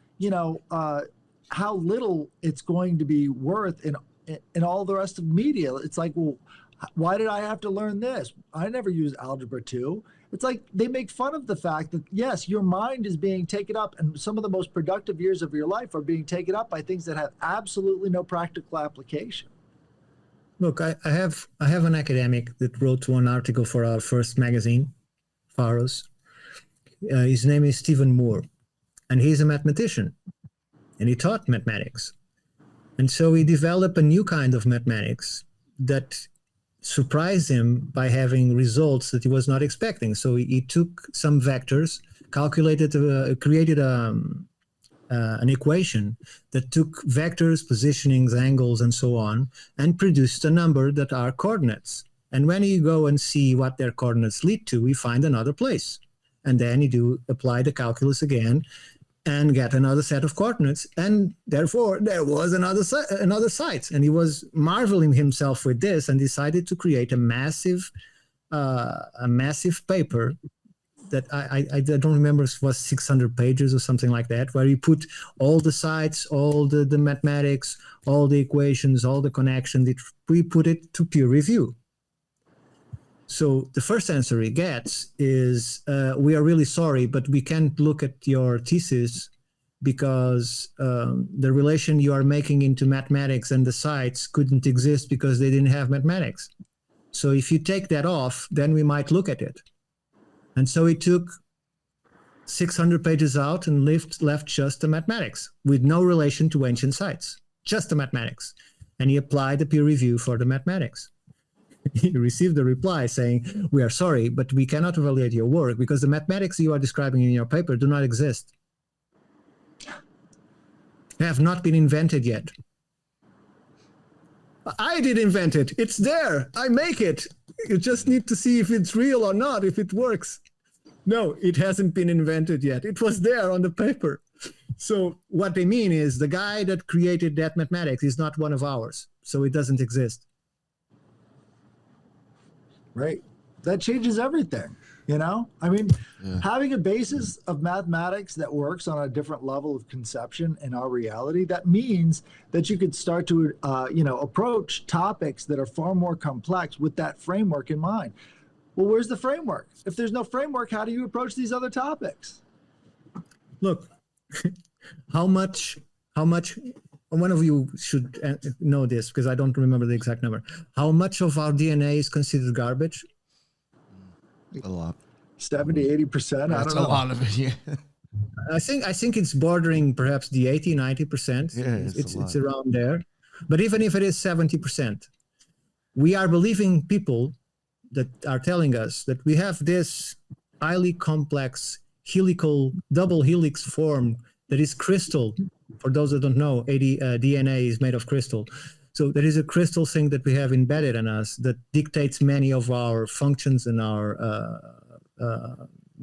how little it's going to be worth in all the rest of media. It's like, well, why did I have to learn this? I never used algebra 2. It's like they make fun of the fact that, yes, your mind is being taken up, and some of the most productive years of your life are being taken up by things that have absolutely no practical application. Look, I have an academic that wrote one article for our first magazine, Pharos. His name is Stephen Moore, and he's a mathematician, and he taught mathematics. And so he developed a new kind of mathematics that surprised him by having results that he was not expecting. So he took some vectors, created an equation that took vectors, positionings, angles, and so on, and produced a number that are coordinates. And when you go and see what their coordinates lead to, we find another place. And then you do apply the calculus again and get another set of coordinates. And therefore, there was another site. And he was marveling himself with this and decided to create a massive paper that I don't remember, it was 600 pages or something like that, where he put all the sites, all the mathematics, all the equations, all the connections. We put it to peer review. So the first answer he gets is, we are really sorry, but we can't look at your thesis because the relation you are making into mathematics and the sites couldn't exist because they didn't have mathematics. So if you take that off, then we might look at it. And so he took 600 pages out and left just the mathematics with no relation to ancient sites, just the mathematics. And he applied the peer review for the mathematics. He received a reply saying, we are sorry, but we cannot evaluate your work because the mathematics you are describing in your paper do not exist. They have not been invented yet. I did invent it. It's there. I make it. You just need to see if it's real or not, if it works. No, it hasn't been invented yet. It was there on the paper. So what they mean is the guy that created that mathematics is not one of ours. So it doesn't exist. Right. That changes everything. You know, I mean, having a basis of mathematics that works on a different level of conception in our reality, that means that you could start to, approach topics that are far more complex with that framework in mind. Well, where's the framework? If there's no framework, how do you approach these other topics? Look, how much, one of you should know this because I don't remember the exact number. How much of our DNA is considered garbage? A lot. 70, 80%. I don't know. That's a lot of it, yeah. I think it's bordering perhaps the 80, 90%. Yeah, it's around there. But even if it is 70%, we are believing people that are telling us that we have this highly complex helical double helix form that is crystal. For those that don't know, DNA is made of crystal. So there is a crystal thing that we have embedded in us that dictates many of our functions and our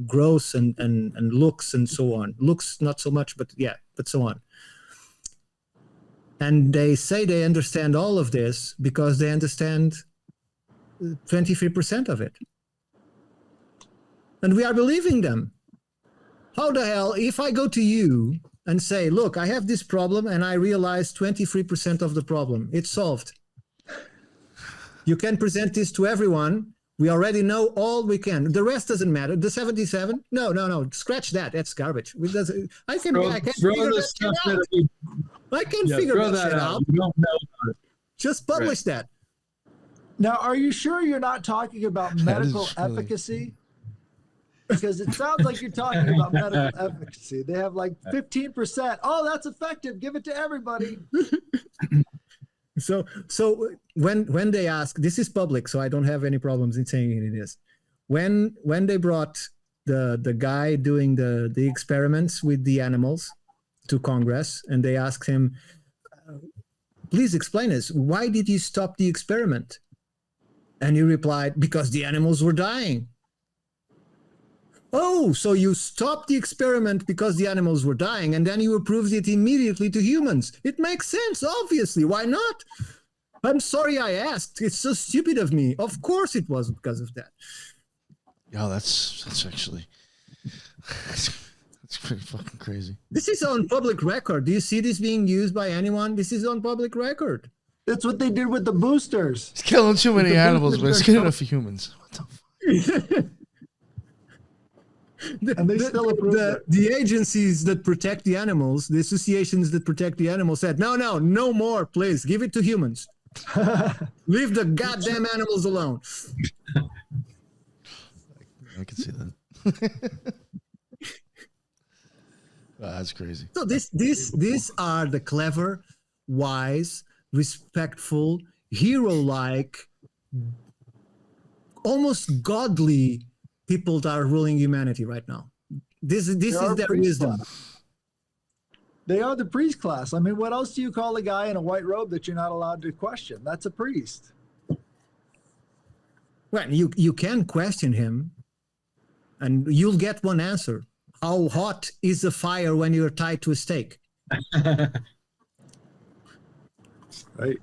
growth and looks and so on. Looks not so much, but so on. And they say they understand all of this because they understand 23% of it. And we are believing them. How the hell, if I go to you and say, look, I have this problem and I realize 23% of the problem, it's solved. You can present this to everyone. We already know all we can. The rest doesn't matter. The 77? No. Scratch that. That's garbage. I can figure that shit out. You don't know about it. Just publish that. Now, are you sure you're not talking about medical efficacy? Because it sounds like you're talking about medical efficacy. They have like 15%. Oh, that's effective. Give it to everybody. So when they ask, this is public, so I don't have any problems in saying it is. When they brought the guy doing the experiments with the animals to Congress, and they asked him, please explain us, why did you stop the experiment? And he replied, because the animals were dying. Oh, so you stopped the experiment because the animals were dying, and then you approved it immediately to humans. It makes sense, obviously. Why not? I'm sorry I asked. It's so stupid of me. Of course it was because of that. Yeah, that's actually that's pretty fucking crazy. This is on public record. Do you see this being used by anyone? This is on public record. That's what they did with the boosters. It's killing too many animals, but it's good enough for humans. What the fuck? The agencies that protect the animals, the associations that protect the animals said, no more, please, give it to humans. Leave the goddamn animals alone. I can see that. That's crazy. So these are the clever, wise, respectful, hero-like, almost godly people that are ruling humanity right now. This is their wisdom. They are the priest class. I mean, what else do you call a guy in a white robe that you're not allowed to question? That's a priest. Well, you can question him, and you'll get one answer. How hot is the fire when you're tied to a stake? Right.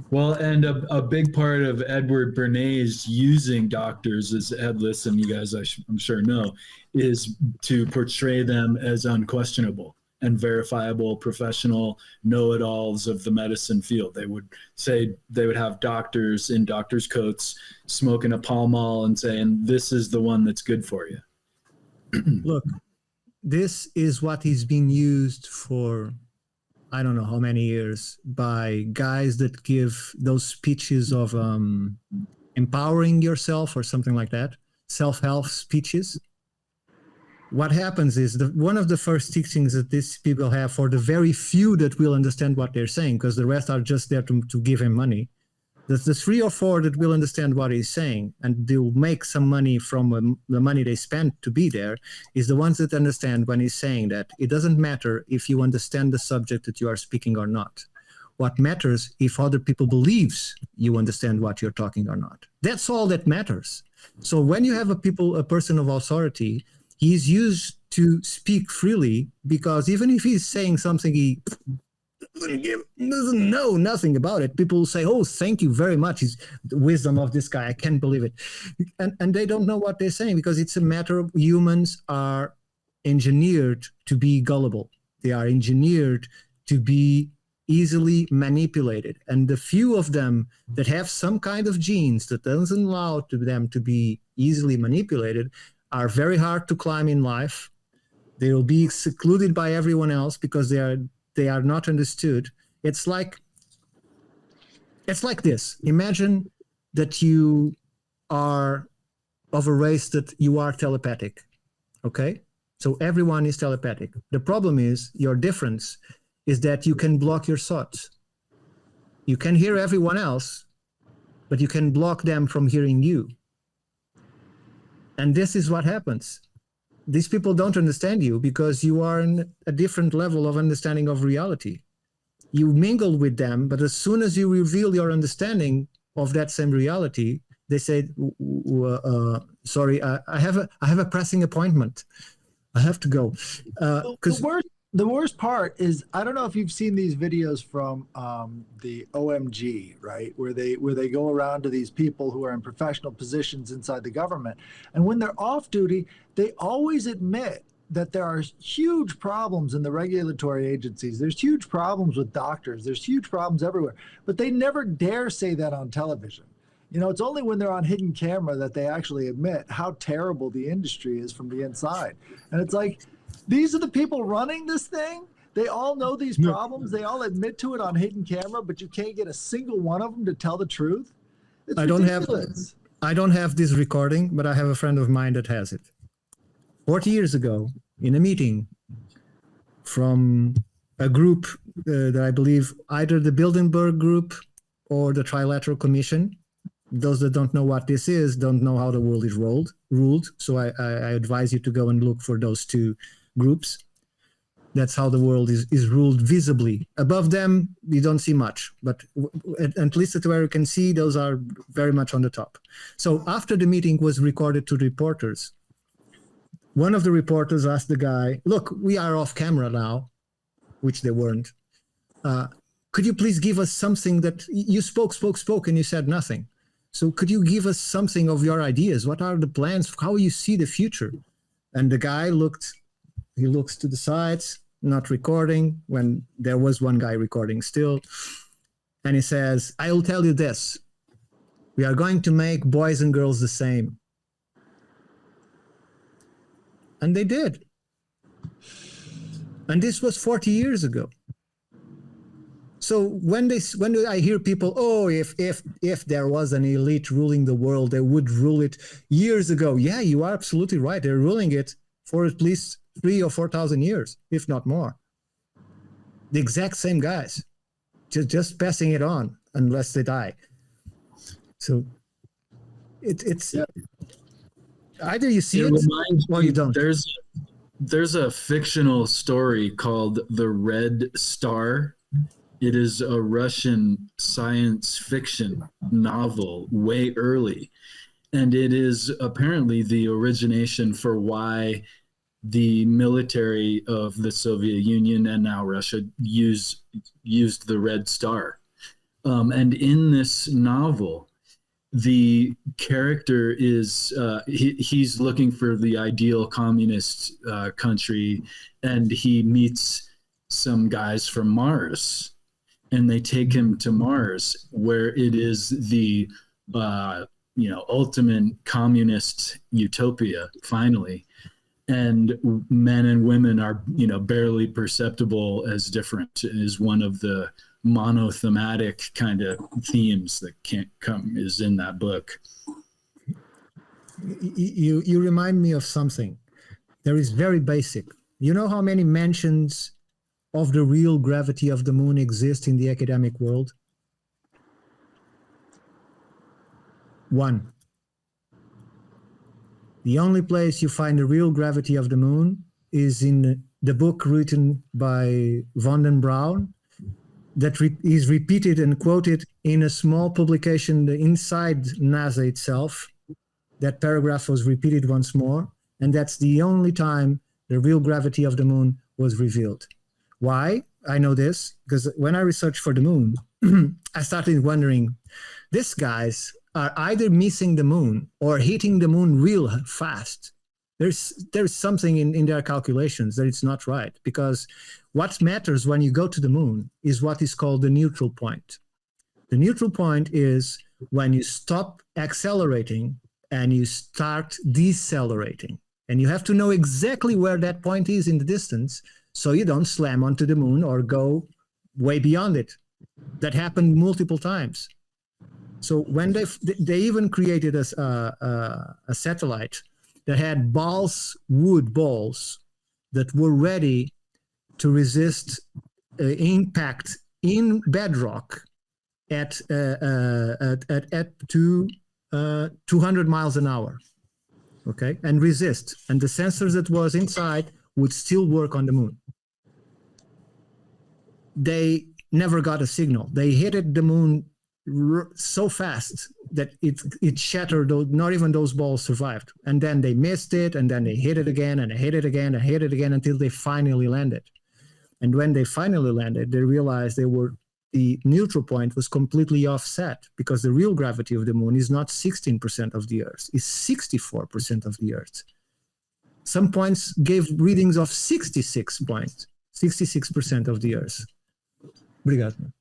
Well, and a big part of Edward Bernays using doctors as Headless, and you guys I'm sure know, is to portray them as unquestionable and verifiable professional know-it-alls of the medicine field. They would say they would have doctors in doctors' coats smoking a Pall Mall and saying, this is the one that's good for you. Look, this is what is being used for I don't know how many years by guys that give those speeches of empowering yourself or something like that, self-help speeches. What happens is one of the first teachings that these people have for the very few that will understand what they're saying, because the rest are just there to give him money. The 3 or 4 that will understand what he's saying and they'll make some money from the money they spent to be there is the ones that understand when he's saying that it doesn't matter if you understand the subject that you are speaking or not. What matters if other people believes you understand what you're talking or not. That's all that matters. So when you have a person of authority, he's used to speak freely because even if he's saying something he doesn't know nothing about it, people will say, oh, thank you very much. The wisdom of this guy, I can't believe it. And they don't know what they're saying because it's a matter of humans are engineered to be gullible. They are engineered to be easily manipulated. And the few of them that have some kind of genes that doesn't allow them to be easily manipulated are very hard to climb in life. They will be secluded by everyone else because they are not understood. It's like this. Imagine that you are of a race that you are telepathic, okay? So everyone is telepathic. The problem is your difference is that you can block your thoughts. You can hear everyone else, but you can block them from hearing you. And this is what happens. These people don't understand you because you are in a different level of understanding of reality. You mingle with them, but as soon as you reveal your understanding of that same reality, they say, sorry, I have a pressing appointment. I have to go. The worst part is, I don't know if you've seen these videos from the OMG, right? Where they go around to these people who are in professional positions inside the government. And when they're off duty, they always admit that there are huge problems in the regulatory agencies. There's huge problems with doctors. There's huge problems everywhere. But they never dare say that on television. You know, it's only when they're on hidden camera that they actually admit how terrible the industry is from the inside. And it's like, these are the people running this thing. They all know these problems. They all admit to it on hidden camera, but you can't get a single one of them to tell the truth. It's ridiculous. I don't have this recording, but I have a friend of mine that has it. 40 years ago, in a meeting from a group that I believe either the Bilderberg group or the Trilateral Commission. Those that don't know what this is don't know how the world is ruled. So I advise you to go and look for those two groups. That's how the world is ruled visibly. Above them, you don't see much, but at least at where you can see, those are very much on the top. So after the meeting was recorded to reporters, one of the reporters asked the guy, look, we are off camera now, which they weren't. Could you please give us something that you spoke, and you said nothing. So could you give us something of your ideas? What are the plans? How you see the future? And the guy looks to the sides, not recording, when there was one guy recording still. And he says, I will tell you this. We are going to make boys and girls the same. And they did. And this was 40 years ago. So when I hear people, oh, if there was an elite ruling the world, they would rule it years ago. Yeah, you are absolutely right. They're ruling it for at least 3,000 or 4,000 years, if not more. The exact same guys, just passing it on unless they die. So it's either you see it or you don't. There's a fictional story called The Red Star. It is a Russian science fiction novel way early. And it is apparently the origination for why the military of the Soviet Union and now Russia used the Red Star. And in this novel, the character is he's looking for the ideal communist country, and he meets some guys from Mars, and they take him to Mars, where it is the ultimate communist utopia finally, and men and women are barely perceptible as different is one of the monothematic kind of themes that is in that book. You remind me of something. There is very basic. You know how many mentions of the real gravity of the moon exist in the academic world? 1. The only place you find the real gravity of the moon is in the book written by von den Braun, that is repeated and quoted in a small publication inside NASA itself. That paragraph was repeated once more, and that's the only time the real gravity of the moon was revealed. Why? I know this because when I researched for the moon, I started wondering, these guys are either missing the moon or hitting the moon real fast. There's something in their calculations that it's not right, because what matters when you go to the moon is what is called the neutral point. The neutral point is when you stop accelerating and you start decelerating. And you have to know exactly where that point is in the distance so you don't slam onto the moon or go way beyond it. That happened multiple times. So when they even created a satellite that had wood balls that were ready to resist impact in bedrock at 200 miles an hour, okay, and resist. And the sensors that was inside would still work on the moon. They never got a signal. They hit the moon so fast that it shattered. Not even those balls survived. And then they missed it, and then they hit it again, and they hit it again, and hit it again until they finally landed. And when they finally landed, they realized the neutral point was completely offset, because the real gravity of the moon is not 16% of the Earth, it's 64% of the Earth. Some points gave readings of 66% of the Earth. Obrigado.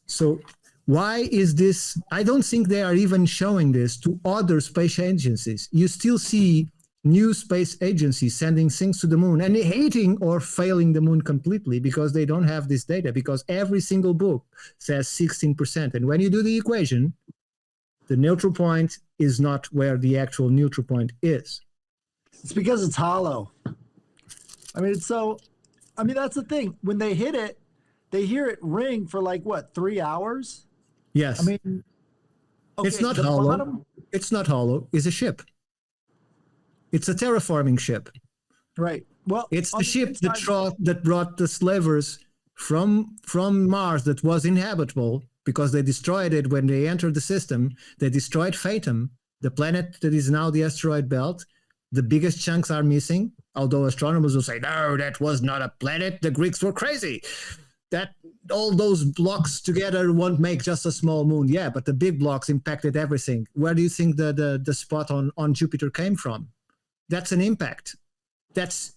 So why is this? I don't think they are even showing this to other space agencies. You still see new space agencies sending things to the moon and hating or failing the moon completely because they don't have this data, because every single book says 16%. And when you do the equation, the neutral point is not where the actual neutral point is. It's because it's hollow. I mean, that's the thing. When they hit it, they hear it ring for 3 hours? Yes. I mean, okay, it's not hollow. It's not hollow. It's a ship. It's a terraforming ship. Right. Well, it's the ship that brought the slavers from Mars that was inhabitable, because they destroyed it when they entered the system. They destroyed Phaeton, the planet that is now the asteroid belt. The biggest chunks are missing, although astronomers will say, no, that was not a planet. The Greeks were crazy. That all those blocks together won't make just a small moon. Yeah, but the big blocks impacted everything. Where do you think the spot on Jupiter came from? That's an impact. That's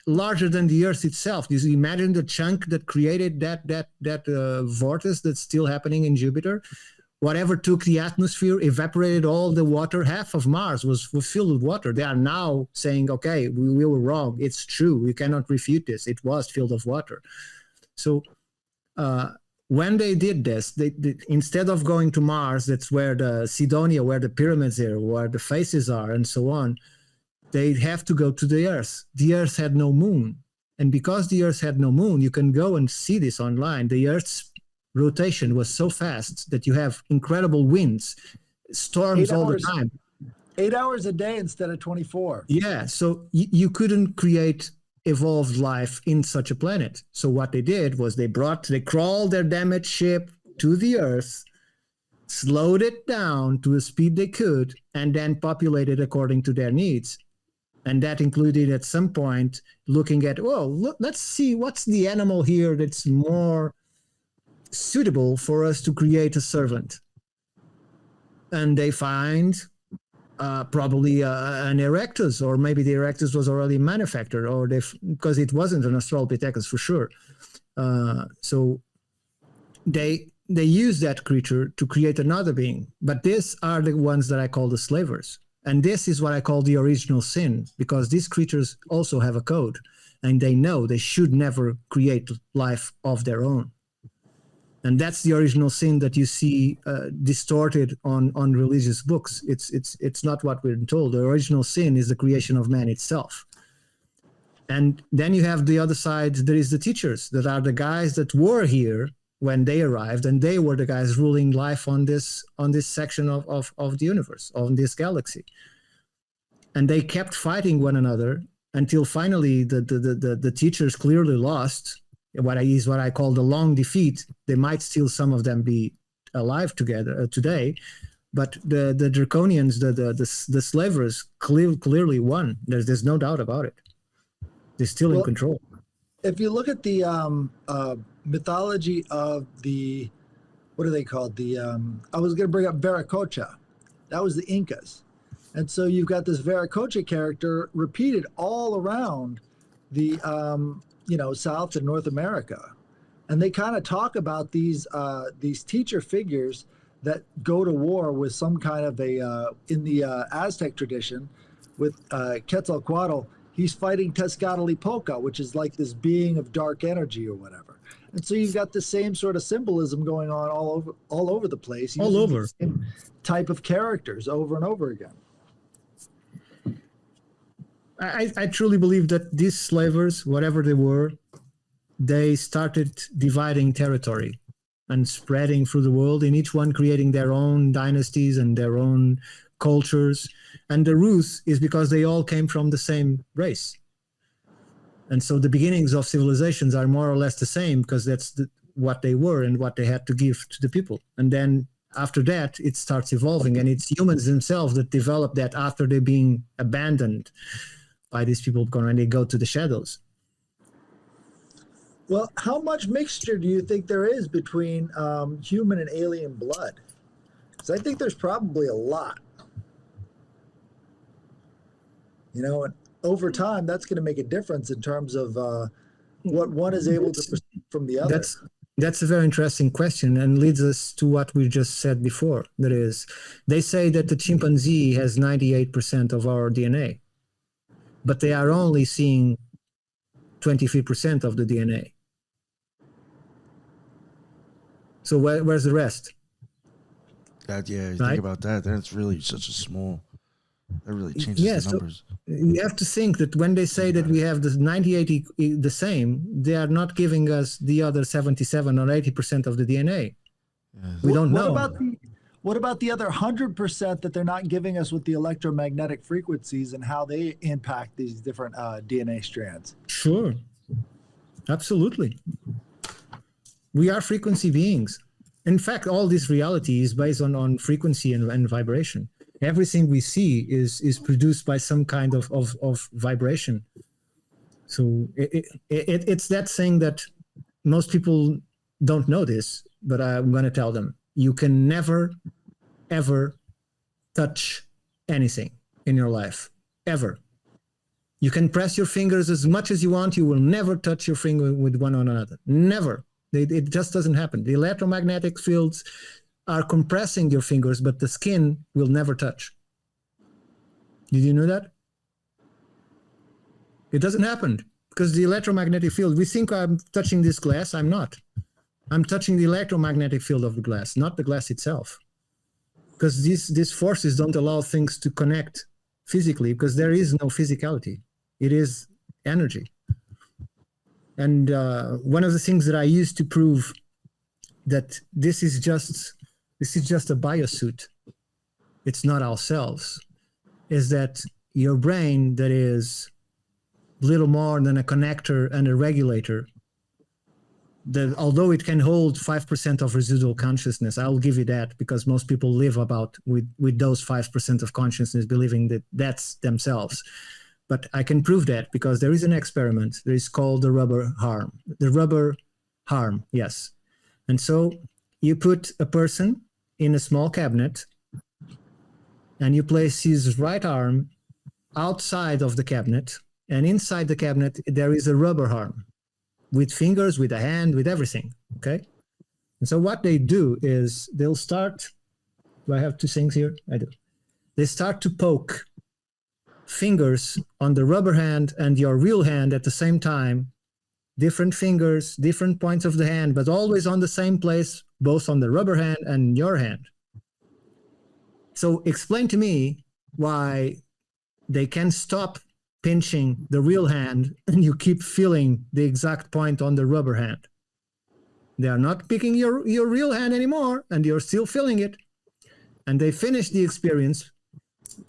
larger than the Earth itself. You imagine the chunk that created that vortex that's still happening in Jupiter. Whatever took the atmosphere, evaporated all the water. Half of Mars was filled with water. They are now saying, okay, we were wrong. It's true. We cannot refute this. It was filled with water. So when they did this, they instead of going to Mars, that's where the Sidonia, where the pyramids are, where the faces are, and so on, they have to go to the Earth. The Earth had no moon. And because the Earth had no moon, you can go and see this online. The Earth's rotation was so fast that you have incredible winds, storms all the time. 8 hours a day instead of 24. Yeah, so you couldn't create evolved life in such a planet. So what they did was they crawled their damaged ship to the Earth, slowed it down to a speed they could, and then populated according to their needs. And that included at some point looking at, let's see what's the animal here that's more suitable for us to create a servant. And they find probably an Erectus, or maybe the Erectus was already manufactured, or because it wasn't an Australopithecus for sure. So they use that creature to create another being. But these are the ones that I call the slavers. And this is what I call the original sin, because these creatures also have a code, and they know they should never create life of their own. And that's the original sin that you see distorted on religious books. It's not what we're told. The original sin is the creation of man itself. And then you have the other side. There is the teachers that are the guys that were here when they arrived, and they were the guys ruling life on this section of the universe, on this galaxy. And they kept fighting one another until finally the teachers clearly lost. What I call the long defeat. They might still, some of them, be alive together today, but the draconians, the slavers, clearly won. There's no doubt about it. They're still in control. If you look at the mythology of the, what are they called? I was going to bring up Viracocha. That was the Incas. And so you've got this Viracocha character repeated all around the, South and North America. And they kind of talk about these teacher figures that go to war with some kind of in the Aztec tradition with Quetzalcoatl. He's fighting Tezcatlipoca, which is like this being of dark energy or whatever. And so you've got the same sort of symbolism going on all over the place. All over. The same type of characters over and over again. I truly believe that these slavers, whatever they were, they started dividing territory and spreading through the world, and each one creating their own dynasties and their own cultures. And the root is because they all came from the same race. And so the beginnings of civilizations are more or less the same, because that's what they were and what they had to give to the people. And then after that, it starts evolving, and it's humans themselves that develop that after they're being abandoned by these people when they go to the shadows. Well, how much mixture do you think there is between human and alien blood? Because I think there's probably a lot. And over time, that's going to make a difference in terms of what one is able to perceive from the other. That's a very interesting question, and leads us to what we just said before. That is, they say that the chimpanzee has 98% of our DNA, but they are only seeing 23% of the DNA. So where's the rest? You right? think about that. That's really such a small. That really changes the numbers. So you have to think that when they say that we have the 98 the same, they are not giving us the other 77 or 80% of the DNA. Yeah. We don't know. What about the other 100% that they're not giving us with the electromagnetic frequencies and how they impact these different DNA strands? Sure. Absolutely. We are frequency beings. In fact, all this reality is based on frequency and vibration. Everything we see is produced by some kind of vibration. So it's that thing that most people don't know this, but I'm going to tell them. You can never, ever touch anything in your life, ever. You can press your fingers as much as you want. You will never touch your finger with one another. Never. It just doesn't happen. The electromagnetic fields are compressing your fingers, but the skin will never touch. Did you know that? It doesn't happen because the electromagnetic field, we think I'm touching this glass. I'm not. I'm touching the electromagnetic field of the glass, not the glass itself. Because these forces don't allow things to connect physically, because there is no physicality. It is energy. And one of the things that I used to prove that this is just a biosuit. It's not ourselves. is that your brain, that is little more than a connector and a regulator, that although it can hold 5% of residual consciousness, I'll give you that, because most people live about with those 5% of consciousness, believing that that's themselves. But I can prove that because there is an experiment that is called the rubber harm, yes. And so you put a person in a small cabinet and you place his right arm outside of the cabinet, and inside the cabinet there is a rubber arm with fingers, with a hand, with everything, okay? And so what they do is they'll start, do I have two things here? I do. They start to poke fingers on the rubber hand and your real hand at the same time, different fingers, different points of the hand, but always on the same place, both on the rubber hand and your hand. So explain to me why they can stop pinching the real hand and you keep feeling the exact point on the rubber hand. They are not picking your real hand anymore, and you're still feeling it. And they finish the experience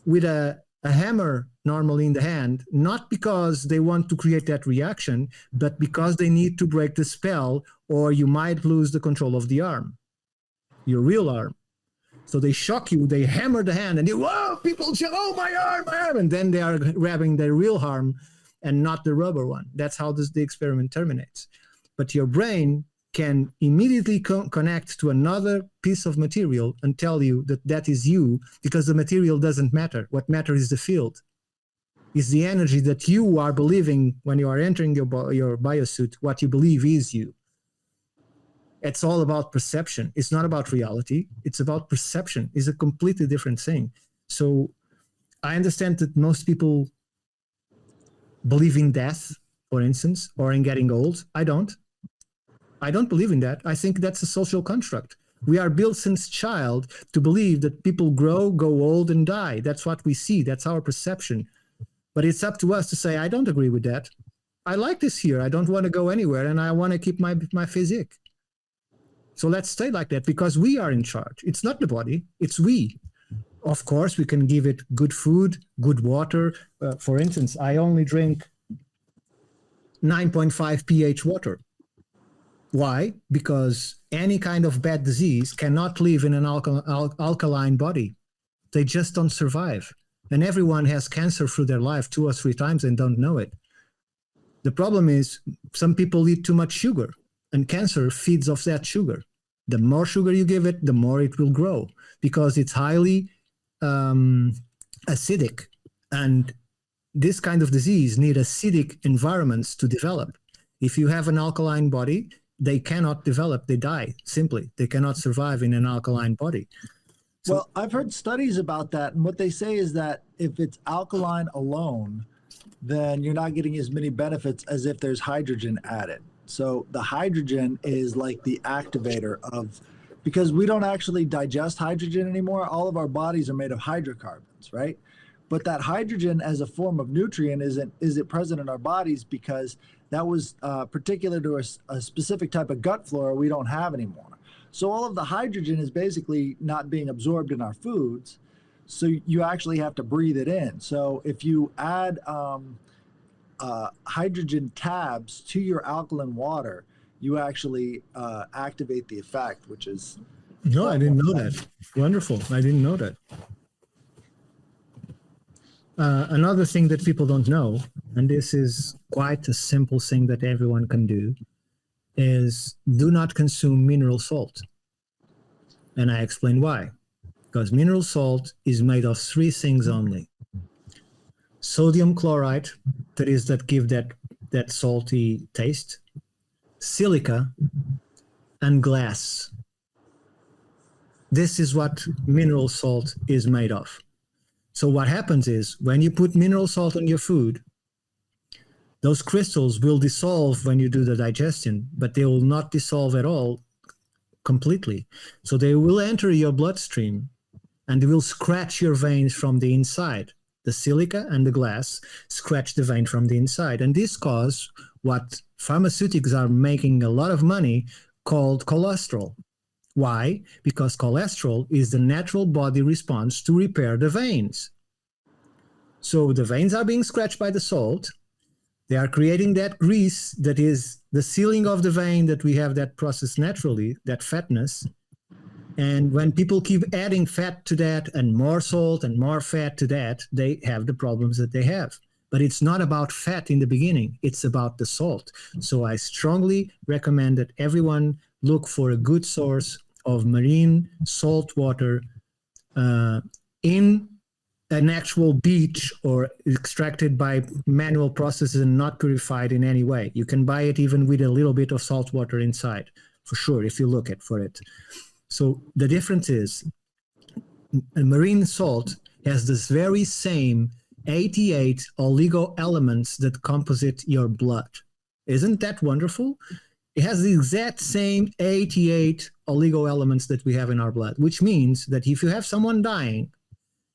with a hammer normally in the hand, not because they want to create that reaction, but because they need to break the spell, or you might lose the control of the arm, your real arm. So they shock you, they hammer the hand, and you, whoa, people, oh, my arm, and then they are grabbing their real arm and not the rubber one. That's how the experiment terminates. But your brain can immediately connect to another piece of material and tell you that that is you, because the material doesn't matter. What matters is the field. Is the energy that you are believing when you are entering your biosuit, what you believe is you. It's all about perception. It's not about reality. It's about perception. It's a completely different thing. So I understand that most people believe in death, for instance, or in getting old. I don't believe in that. I think that's a social construct. We are built since child to believe that people grow, go old, and die. That's what we see. That's our perception. But it's up to us to say, I don't agree with that. I like this here. I don't want to go anywhere, and I want to keep my physique. So let's stay like that, because we are in charge. It's not the body, it's we. Of course, we can give it good food, good water. For instance, I only drink 9.5 pH water. Why? Because any kind of bad disease cannot live in an alkaline body. They just don't survive. And everyone has cancer through their life 2 or 3 times and don't know it. The problem is some people eat too much sugar, and cancer feeds off that sugar. The more sugar you give it, the more it will grow, because it's highly acidic. And this kind of disease need acidic environments to develop. If you have an alkaline body, they cannot develop, they die, simply. They cannot survive in an alkaline body. So, well, I've heard studies about that, and what they say is that if it's alkaline alone, then you're not getting as many benefits as if there's hydrogen added. So the hydrogen is like the activator of, because we don't actually digest hydrogen anymore. All of our bodies are made of hydrocarbons, right? But that hydrogen as a form of nutrient isn't present in our bodies, because that was particular to a specific type of gut flora we don't have anymore. So all of the hydrogen is basically not being absorbed in our foods. So you actually have to breathe it in. So if you add hydrogen tabs to your alkaline water, you actually activate the effect, which is... No, I didn't know that. Wonderful. I didn't know that. Another thing that people don't know, and this is quite a simple thing that everyone can do, is do not consume mineral salt. And I explain why. Because mineral salt is made of 3 things only. Sodium chloride, that give that salty taste, silica, and glass. This is what mineral salt is made of. So what happens is, when you put mineral salt on your food, those crystals will dissolve when you do the digestion, but they will not dissolve at all completely. So they will enter your bloodstream and they will scratch your veins from the inside. The silica and the glass scratch the vein from the inside. And this causes what pharmaceuticals are making a lot of money, called cholesterol. Why? Because cholesterol is the natural body response to repair the veins. So the veins are being scratched by the salt. They are creating that grease that is the sealing of the vein, that we have that process naturally, that fatness. And when people keep adding fat to that and more salt and more fat to that, they have the problems that they have. But it's not about fat in the beginning. It's about the salt. So I strongly recommend that everyone look for a good source of marine salt water in an actual beach or extracted by manual processes and not purified in any way. You can buy it even with a little bit of salt water inside, for sure, if you look for it. So the difference is a marine salt has this very same 88 oligo elements that composite your blood. Isn't that wonderful? It has the exact same 88 oligo elements that we have in our blood, which means that if you have someone dying,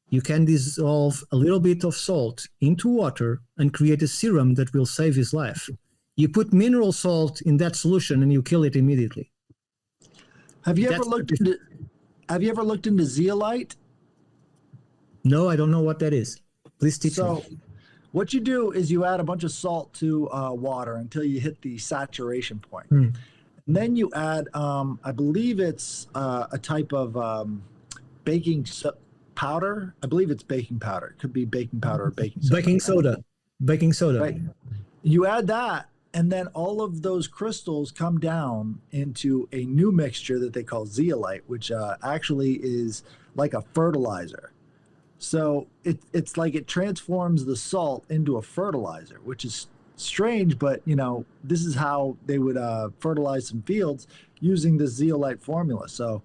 you can dissolve a little bit of salt into water and create a serum that will save his life. You put mineral salt in that solution and you kill it immediately. Have you ever looked into zeolite? No, I don't know what that is. Please teach me. So what you do is you add a bunch of salt to water until you hit the saturation point. And then you add, I believe it's a type of baking powder. I believe it's baking powder. It could be baking powder or baking soda. Baking soda. Right. You add that, and then all of those crystals come down into a new mixture that they call zeolite, which actually is like a fertilizer. So it's like it transforms the salt into a fertilizer, which is strange, but this is how they would fertilize some fields using the zeolite formula. So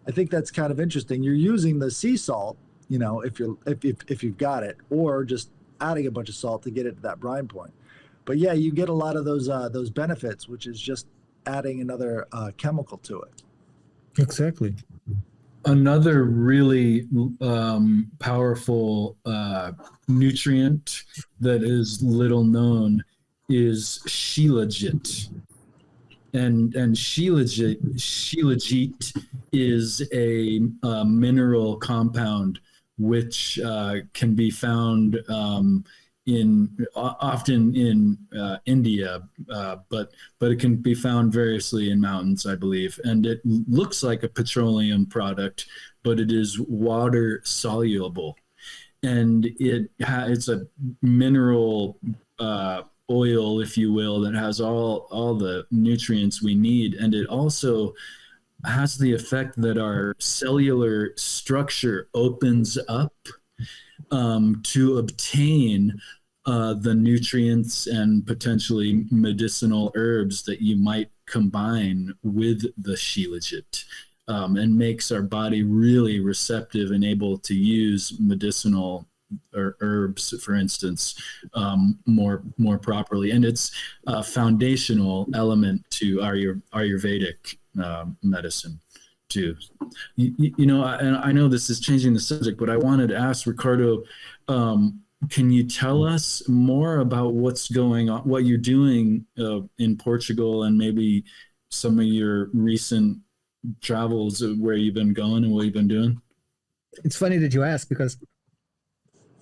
I think that's kind of interesting. You're using the sea salt, if you've got it, or just adding a bunch of salt to get it to that brine point. But yeah, you get a lot of those benefits, which is just adding another chemical to it. Exactly. Another really powerful nutrient that is little known is shilajit. And shilajit is a mineral compound which can be found often in India, but it can be found variously in mountains, I believe. And it looks like a petroleum product, but it is water soluble, and it's a mineral oil, if you will, that has all the nutrients we need, and it also has the effect that our cellular structure opens up to obtain the nutrients and potentially medicinal herbs that you might combine with the shilajit, and makes our body really receptive and able to use medicinal or herbs, for instance, more properly. And it's a foundational element to Ayurvedic medicine too. And I know this is changing the subject, but I wanted to ask Ricardo, can you tell us more about what's going on, what you're doing in Portugal, and maybe some of your recent travels, where you've been going and what you've been doing? It's funny that you ask, because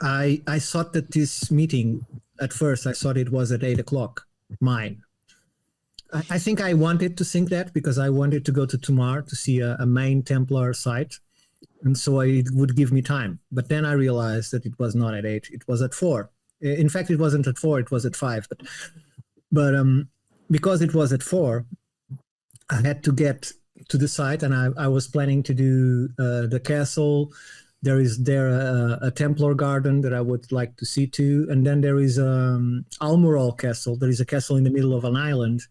I thought that this meeting, at first, I thought it was at 8:00 mine. I think I wanted to think that because I wanted to go to Tamar to see a main Templar site. And so it would give me time. But then I realized that it was not at 8, it was at 4. In fact, it wasn't at 4, it was at 5. But because it was at 4, I had to get to the site, and I was planning to do the castle. There is a Templar garden that I would like to see too. And then there is Almoral Castle. There is a castle in the middle of an island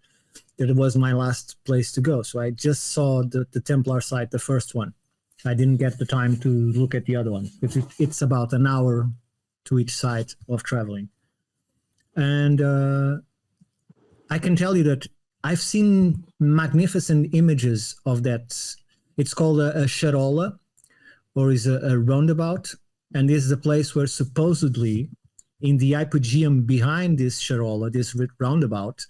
that was my last place to go. So I just saw the Templar site, the first one. I didn't get the time to look at the other one. It's about an hour to each side of traveling. And I can tell you that I've seen magnificent images of that. It's called a charola, or is a roundabout. And this is a place where supposedly in the hypogeum behind this charola, this roundabout,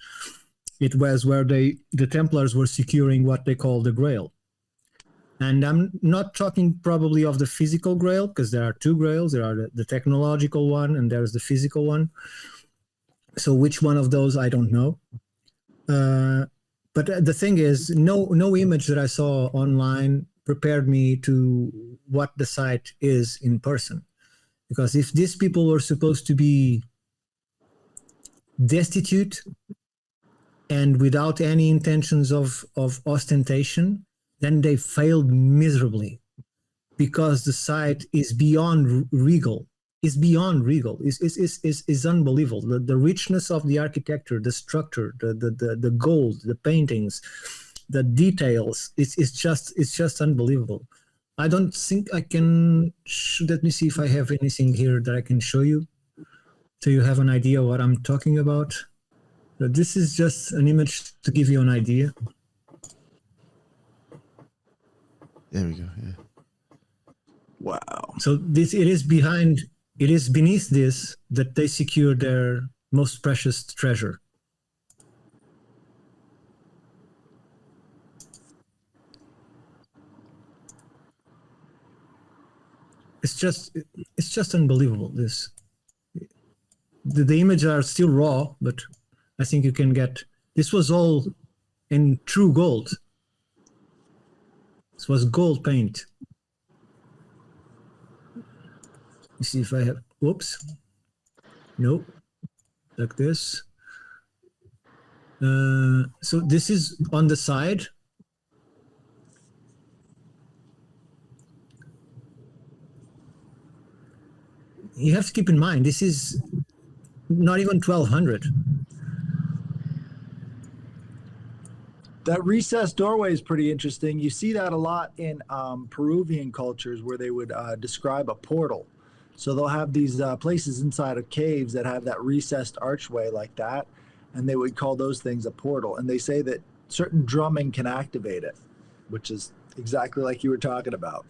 it was where the Templars were securing what they call the Grail. And I'm not talking probably of the physical grail, because there are two grails. There are the technological one and there's the physical one. So which one of those, I don't know. But the thing is, no image that I saw online prepared me to what the site is in person. Because if these people were supposed to be destitute and without any intentions of ostentation, then they failed miserably, because the site is beyond regal. Is beyond regal. Is unbelievable. The richness of the architecture, the structure, the gold, the paintings, the details. It's just unbelievable. I don't think I can. Let me see if I have anything here that I can show you, so you have an idea what I'm talking about. But this is just an image to give you an idea. There we go. Yeah. Wow. So it is beneath this that they secure their most precious treasure. It's just unbelievable. The images are still raw, but I think you can get. This was all in true gold. This was gold paint. You see if I have. Whoops. Nope. Like this. So this is on the side. You have to keep in mind, this is not even 1200. That recessed doorway is pretty interesting. You see that a lot in Peruvian cultures where they would describe a portal. So they'll have these places inside of caves that have that recessed archway like that, and they would call those things a portal. And they say that certain drumming can activate it, which is exactly like you were talking about.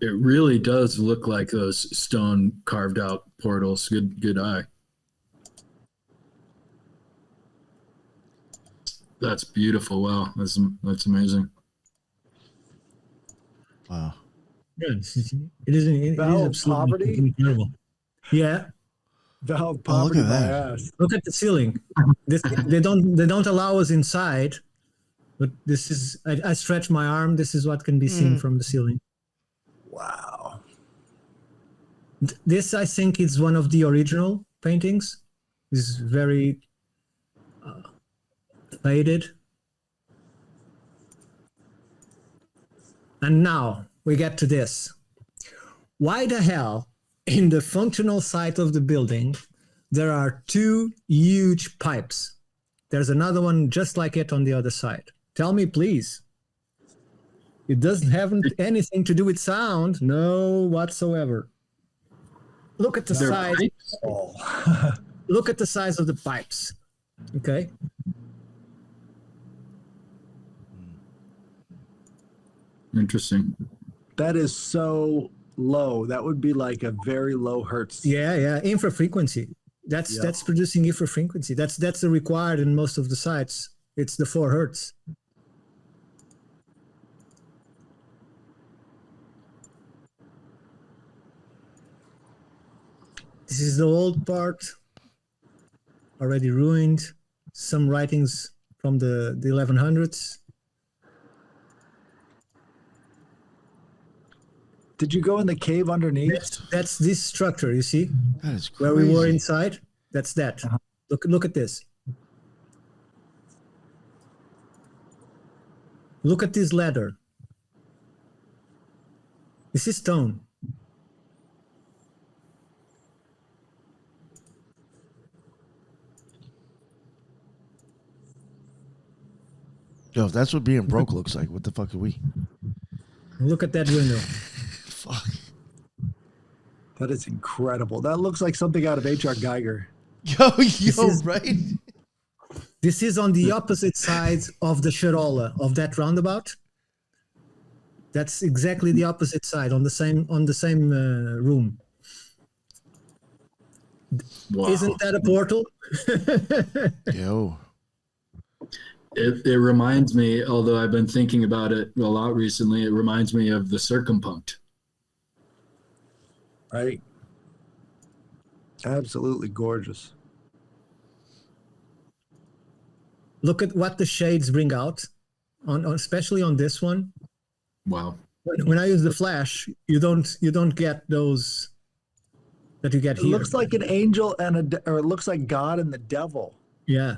It really does look like those stone carved out portals. Good eye. That's beautiful. Wow, that's amazing. Wow. Yeah, it is Valve poverty? absolutely incredible. Yeah, Valve look poverty at my that. ass. look at the ceiling. They don't allow us inside, but this is. I stretch my arm. This is what can be seen from the ceiling. Wow. This, I think, is one of the original paintings. It's very faded. And now we get to this. Why the hell, in the functional side of the building, there are two huge pipes? There's another one just like it on the other side. Tell me, please. It doesn't have anything to do with sound, no whatsoever. Look at the They're size. pipes? Oh. Look at the size of the pipes. Okay. Interesting. That is so low. That would be like a very low hertz. Yeah. Infrafrequency. That's producing infrafrequency. That's the required in most of the sites. It's the 4 hertz. This is the old part, already ruined. Some writings from the 1100s. Did you go in the cave underneath? That's this structure, you see? That is crazy. Where we were inside, that's that. Look at this. Look at this ladder. This is stone. Yo, if that's what being broke looks like, what the fuck are we? Look at that window. Fuck. That is incredible. That looks like something out of H.R. Geiger. Yo, right? This is on the opposite side of the Charola, of that roundabout. That's exactly the opposite side, on the same room. Wow. Isn't that a portal? Yo. It reminds me, although I've been thinking about it a lot recently, it reminds me of the circumpunct. Right. Absolutely gorgeous. Look at what the shades bring out, especially on this one. Wow. When I use the flash, you don't get those that you get It here. looks like an angel or it looks like God and the devil. Yeah,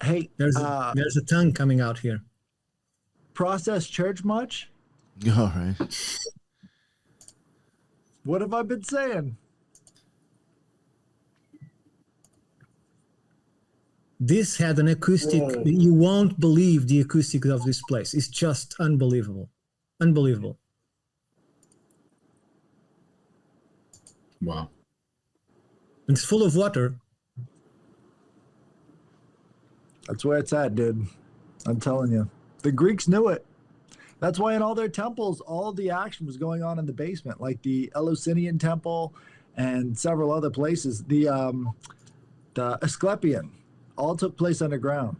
Hey, there's a tongue coming out here. process church much? All right. What have I been saying? This had an acoustic. Whoa. You won't believe the acoustic of this place. It's just unbelievable. Unbelievable. Wow. It's full of water. That's where it's at, dude. I'm telling you. The Greeks knew it. That's why in all their temples, all of the action was going on in the basement, like the Eleusinian temple and several other places. The Asclepian all took place underground.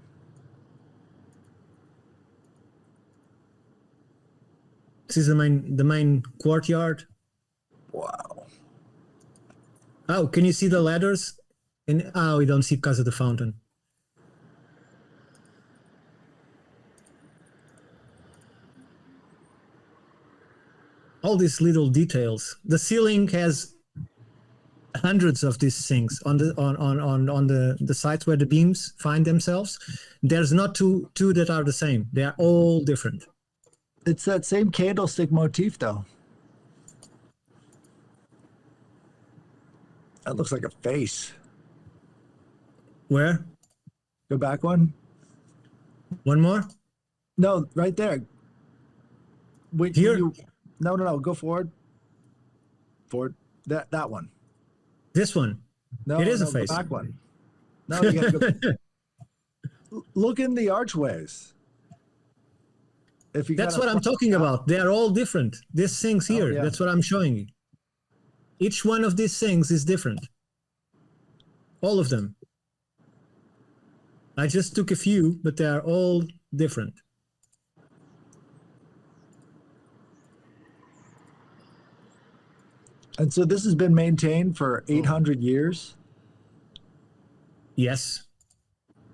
This is the main courtyard. Wow. Oh, can you see the ladders? We don't see because of the fountain. All these little details. The ceiling has hundreds of these things on the sites where the beams find themselves. There's not two that are the same. They are all different. It's that same candlestick motif, though. That looks like a face. Where? Go back one. One more? No, right there. Wait, Here? No. Go forward. Forward. That one. This one. No, It is a go face. back one. No, you gotta go. Look in the archways. If you That's gotta what I'm front- talking about. They are all different. These things here, yeah. that's what I'm showing you. Each one of these things is different. All of them. I just took a few, but they are all different. And so this has been maintained for 800 years. Yes.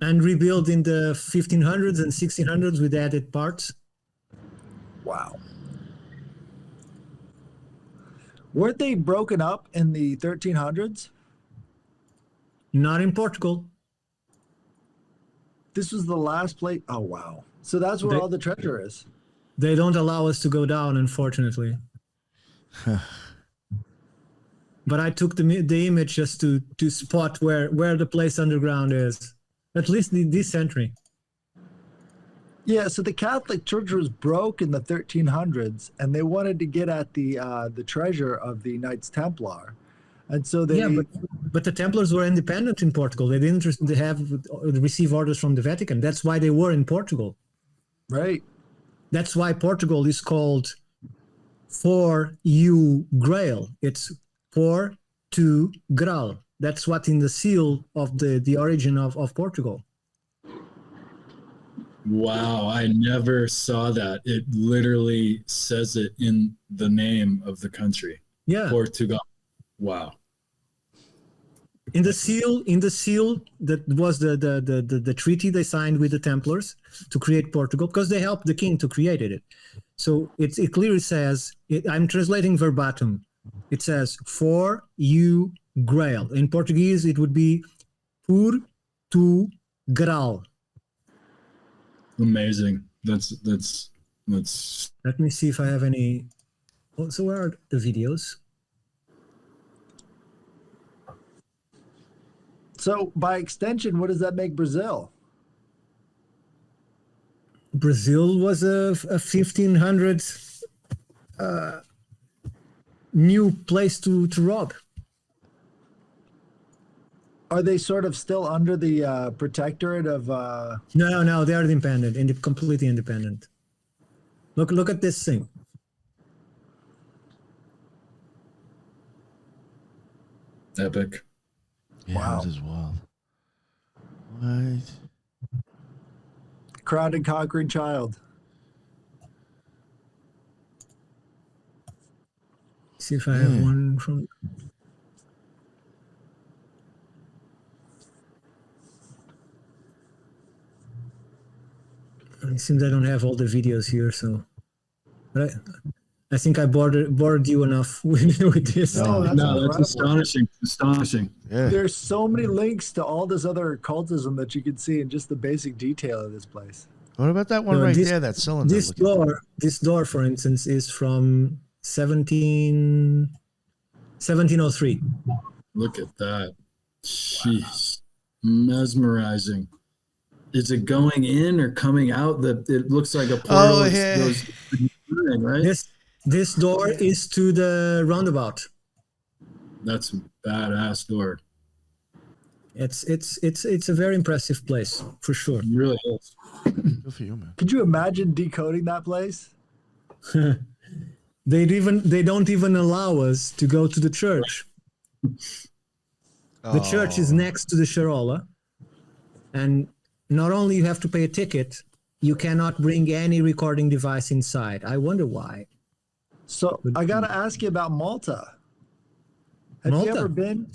And rebuilt in the 1500s and 1600s with added parts. Wow. Weren't they broken up in the 1300s? Not in Portugal. This was the last place. Oh, wow. So that's where all the treasure is. They don't allow us to go down, unfortunately. But I took the image just to spot where the place underground is. At least this century. Yeah, so the Catholic Church was broke in the 1300s, and they wanted to get at the treasure of the Knights Templar, and so they. Yeah, but the Templars were independent in Portugal. They didn't receive orders from the Vatican. That's why they were in Portugal. Right. That's why Portugal is called For You Grail. It's For Tu Graal. That's what in the seal of the origin of Portugal. Wow, I never saw that. It literally says it in the name of the country. Yeah. Portugal. Wow. In the seal that was the treaty they signed with the Templars to create Portugal, because they helped the king to create it. So it clearly says, I'm translating verbatim. It says, For You Grail. In Portuguese, it would be Por Tu Graal. Amazing. That's Let me see if I have any. So where are the videos? So by extension, what does that make Brazil? Brazil was a 1500 new place to rob. Are they sort of still under the protectorate of? No, they are independent, completely independent. Look at this thing. epic. Yeah, Wow. this is wild. What? crowned and conquering child. See if I have one from. It seems I don't have all the videos here, so. But I think I bored you enough with this. No, that's No, that's incredible. astonishing. Yeah. There's so many links to all this other occultism that you can see in just the basic detail of this place. What about that one No, right this- there? That cylinder. This door, for instance, is from 1703. Look at that. Jeez. Mesmerizing. Is it going in or coming out? It looks like a portal. Oh, yeah. Goes in, right? This door is to the roundabout. That's a badass door. It's a very impressive place for sure. It really is. Good for you, man. Could you imagine decoding that place? They don't even allow us to go to the church. The church is next to the Sharola, and not only you have to pay a ticket, you cannot bring any recording device inside. I wonder why. So I got to ask you about Malta. Have you Malta? ever been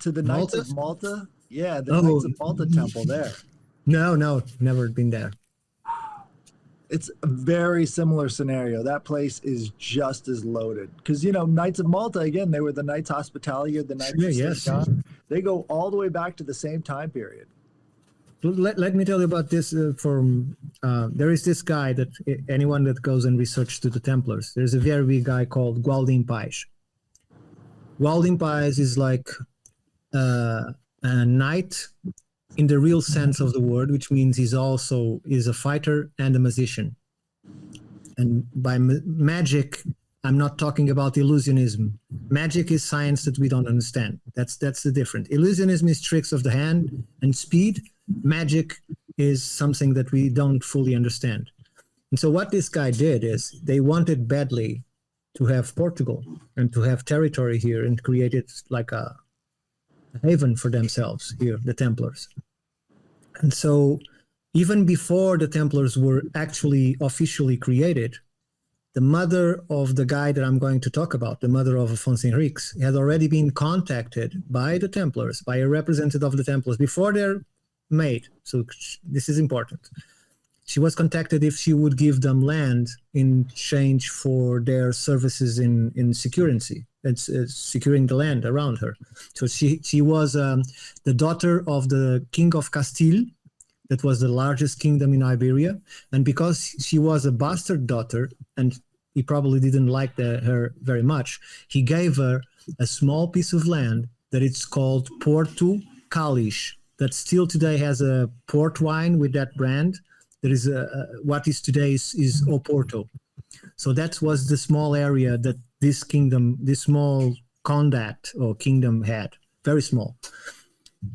to the Knights Malta? of Malta? Yeah, the Oh. Knights of Malta temple there. No, never been there. It's a very similar scenario. That place is just as loaded because Knights of Malta again. They were the Knights Hospitalia, the Knights of Yes. St. John. They go all the way back to the same time period. Let me tell you about this. There is this guy that anyone that goes and research to the Templars, there's a very big guy called Gualdin Pais. Gualdin Pais is like a knight in the real sense of the word, which means he's also is a fighter and a musician. And by magic, I'm not talking about illusionism. Magic is science that we don't understand. That's the difference. Illusionism is tricks of the hand and speed. Magic is something that we don't fully understand. And so what this guy did is they wanted badly to have Portugal and to have territory here and created like a haven for themselves here, the Templars. And so even before the Templars were actually officially created, the mother of the guy that I'm going to talk about, the mother of Afonso Henriques, had already been contacted by the Templars, by a representative of the Templars before they're made. So this is important. She was contacted if she would give them land in exchange for their services in security. It's securing the land around her. So she was the daughter of the King of Castile, that was the largest kingdom in Iberia. And because she was a bastard daughter, and he probably didn't like her very much, he gave her a small piece of land that it's called Porto Cáliz, that still today has a port wine with that brand. There is what is today is Oporto. So that was the small area that this kingdom, this small condat or kingdom had, very small.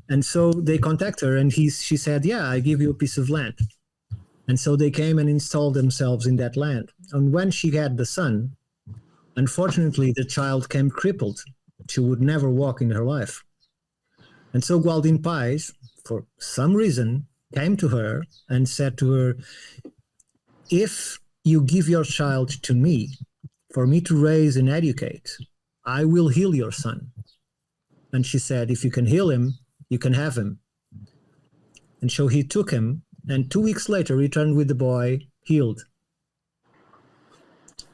And so they contact her, and she said, "Yeah, I give you a piece of land." And so they came and installed themselves in that land. And when she had the son, unfortunately, the child came crippled. She would never walk in her life. And so Gualdin Pais, for some reason, came to her and said to her, "If you give your child to me, for me to raise and educate, I will heal your son." And she said, "If you can heal him, you can have him." And so he took him, and 2 weeks later returned with the boy healed,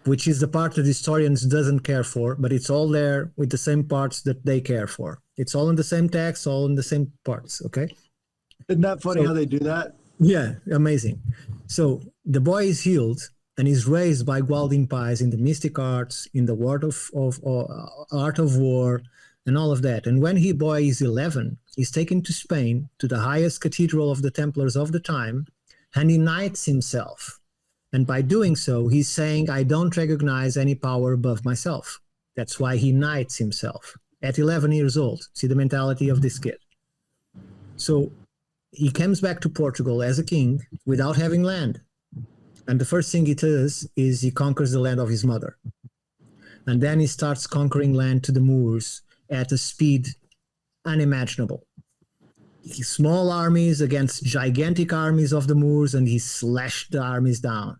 which is the part that historians doesn't care for, but it's all there with the same parts that they care for. It's all in the same text, all in the same parts, okay? Isn't that funny how they do that? Yeah, amazing. So the boy is healed and is raised by Gualdin Pais in the mystic arts, in the art of war, and all of that. And when boy is 11, he's taken to Spain, to the highest cathedral of the Templars of the time, and he knights himself. And by doing so, he's saying, "I don't recognize any power above myself." That's why he knights himself at 11 years old. See the mentality of this kid. So he comes back to Portugal as a king without having land. And the first thing he does is he conquers the land of his mother. And then he starts conquering land to the Moors at a speed unimaginable. small armies against gigantic armies of the Moors, and he slashed the armies down.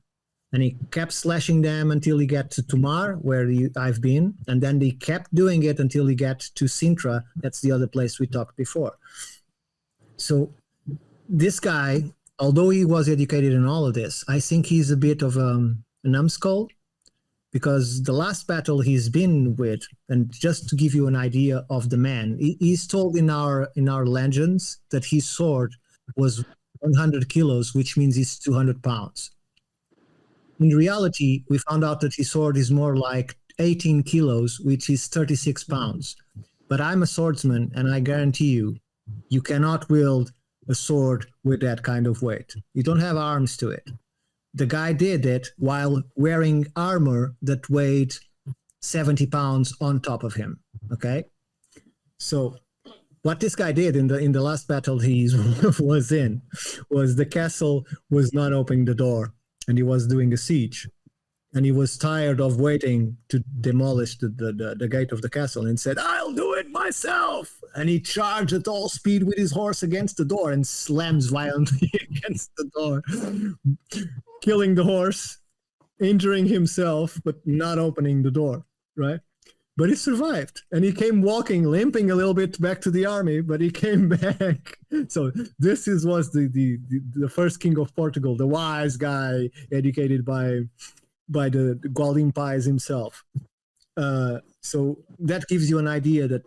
And he kept slashing them until he got to Tumar, where I've been, and then he kept doing it until he got to Sintra. That's the other place we talked before. So this guy, although he was educated in all of this, I think he's a bit of a numbskull, because the last battle he's been with, and just to give you an idea of the man, he's told in our legends that his sword was 100 kilos, which means it's 200 pounds. In reality, we found out that his sword is more like 18 kilos, which is 36 pounds. But I'm a swordsman, and I guarantee you, you cannot wield a sword with that kind of weight. You don't have arms to it. The guy did it while wearing armor that weighed 70 pounds on top of him. Okay? So what this guy did in the last battle he was in was the castle was not opening the door, and he was doing a siege. And he was tired of waiting to demolish the gate of the castle, and said, "I'll do it myself." And he charged at all speed with his horse against the door and slams violently against the door, killing the horse, injuring himself, but not opening the door, right? But he survived, and he came walking, limping a little bit back to the army, but he came back. So this was the first king of Portugal, the wise guy, educated by the Gualdim Pais himself. So that gives you an idea that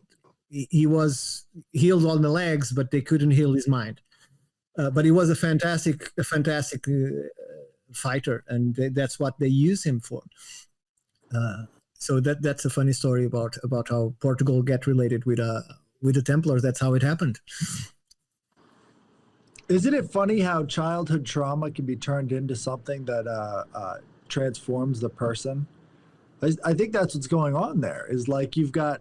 he was healed on the legs, but they couldn't heal his mind. But he was a fantastic fighter, and that's what they use him for. So that's a funny story about how Portugal get related with the Templars. That's how it happened. Isn't it funny how childhood trauma can be turned into something that transforms the person? I think that's what's going on there, is like you've got,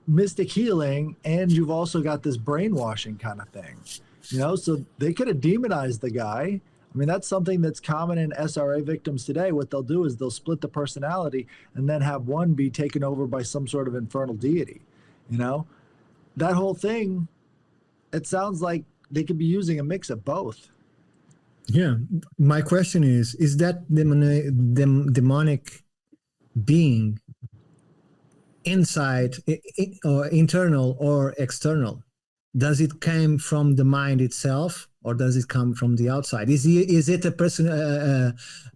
mystic healing, and you've also got this brainwashing kind of thing, so they could have demonized the guy. I mean, that's something that's common in SRA victims today. What they'll do is they'll split the personality and then have one be taken over by some sort of infernal deity. That whole thing, it sounds like they could be using a mix of both. Yeah. My question is that demonic being inside or internal or external? Does it come from the mind itself, or does it come from the outside? Is it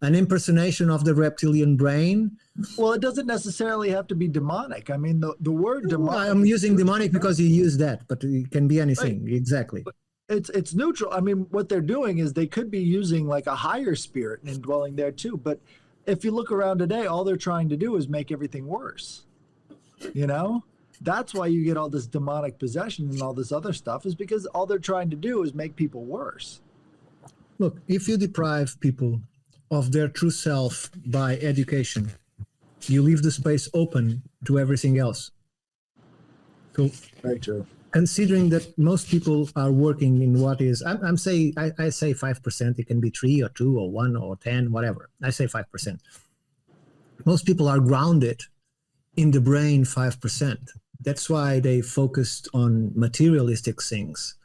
an impersonation of the reptilian brain? Well, it doesn't necessarily have to be demonic. I mean, the word demonic. I'm using demonic because you use that, but it can be anything. Right. Exactly. It's neutral. I mean, what they're doing is they could be using like a higher spirit and indwelling there too. But if you look around today, all they're trying to do is make everything worse. That's why you get all this demonic possession and all this other stuff, is because all they're trying to do is make people worse. Look, if you deprive people of their true self by education, you leave the space open to everything else. So, very true. Considering that most people are working in what is, I say 5%, it can be 3 or 2 or 1 or 10, whatever. I say 5%. Most people are grounded in the brain 5%. That's why they focused on materialistic things.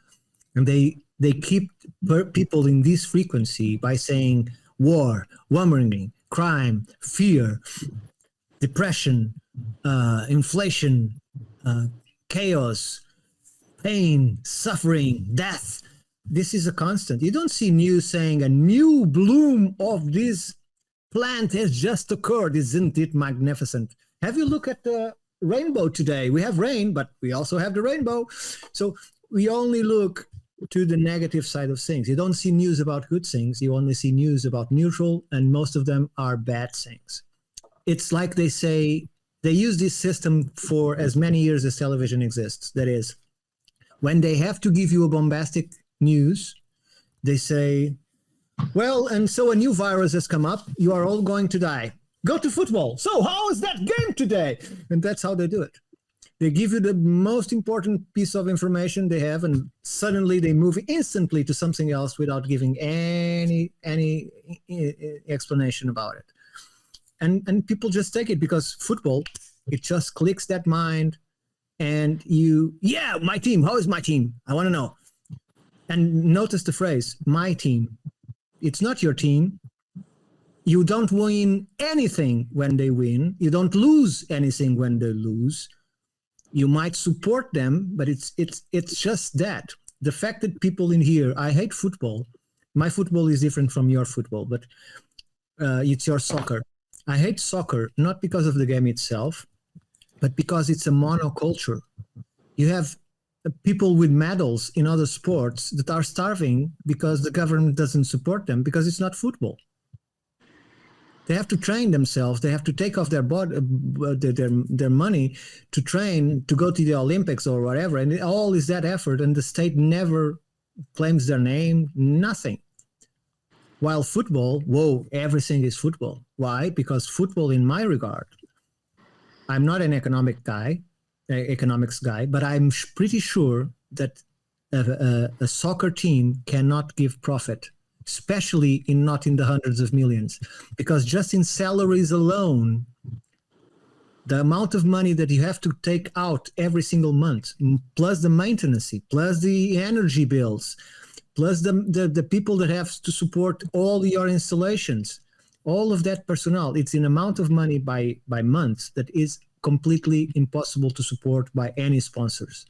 And they keep people in this frequency by saying war, warmongering, crime, fear, depression, inflation, chaos, pain, suffering, death. This is a constant. You don't see news saying a new bloom of this plant has just occurred. Isn't it magnificent? Have you looked at the rainbow today? We have rain, but we also have the rainbow. So we only look to the negative side of things. You don't see news about good things. You only see news about neutral, and most of them are bad things. It's like they say, they use this system for as many years as television exists. That is, when they have to give you a bombastic news, they say, well, and so a new virus has come up. You are all going to die. Go to football. So how is that game today? And that's how they do it. They give you the most important piece of information they have, and suddenly they move instantly to something else without giving any explanation about it. And people just take it because football, it just clicks that mind, and my team. How is my team? I want to know. And notice the phrase, my team. It's not your team. You don't win anything when they win. You don't lose anything when they lose. You might support them, but it's just that. The fact that people in here, I hate football. My football is different from your football, but it's your soccer. I hate soccer, not because of the game itself, but because it's a monoculture. You have people with medals in other sports that are starving because the government doesn't support them because it's not football. They have to train themselves. They have to take off their money to train to go to the Olympics or whatever. And it all is that effort. And the state never claims their name, nothing. While football, everything is football. Why? Because football, in my regard, I'm not an economics guy, but I'm pretty sure that a soccer team cannot give profit, especially not in the hundreds of millions, because just in salaries alone, the amount of money that you have to take out every single month, plus the maintenance, plus the energy bills, plus the people that have to support all your installations, all of that personnel, it's an amount of money by month that is completely impossible to support by any sponsors.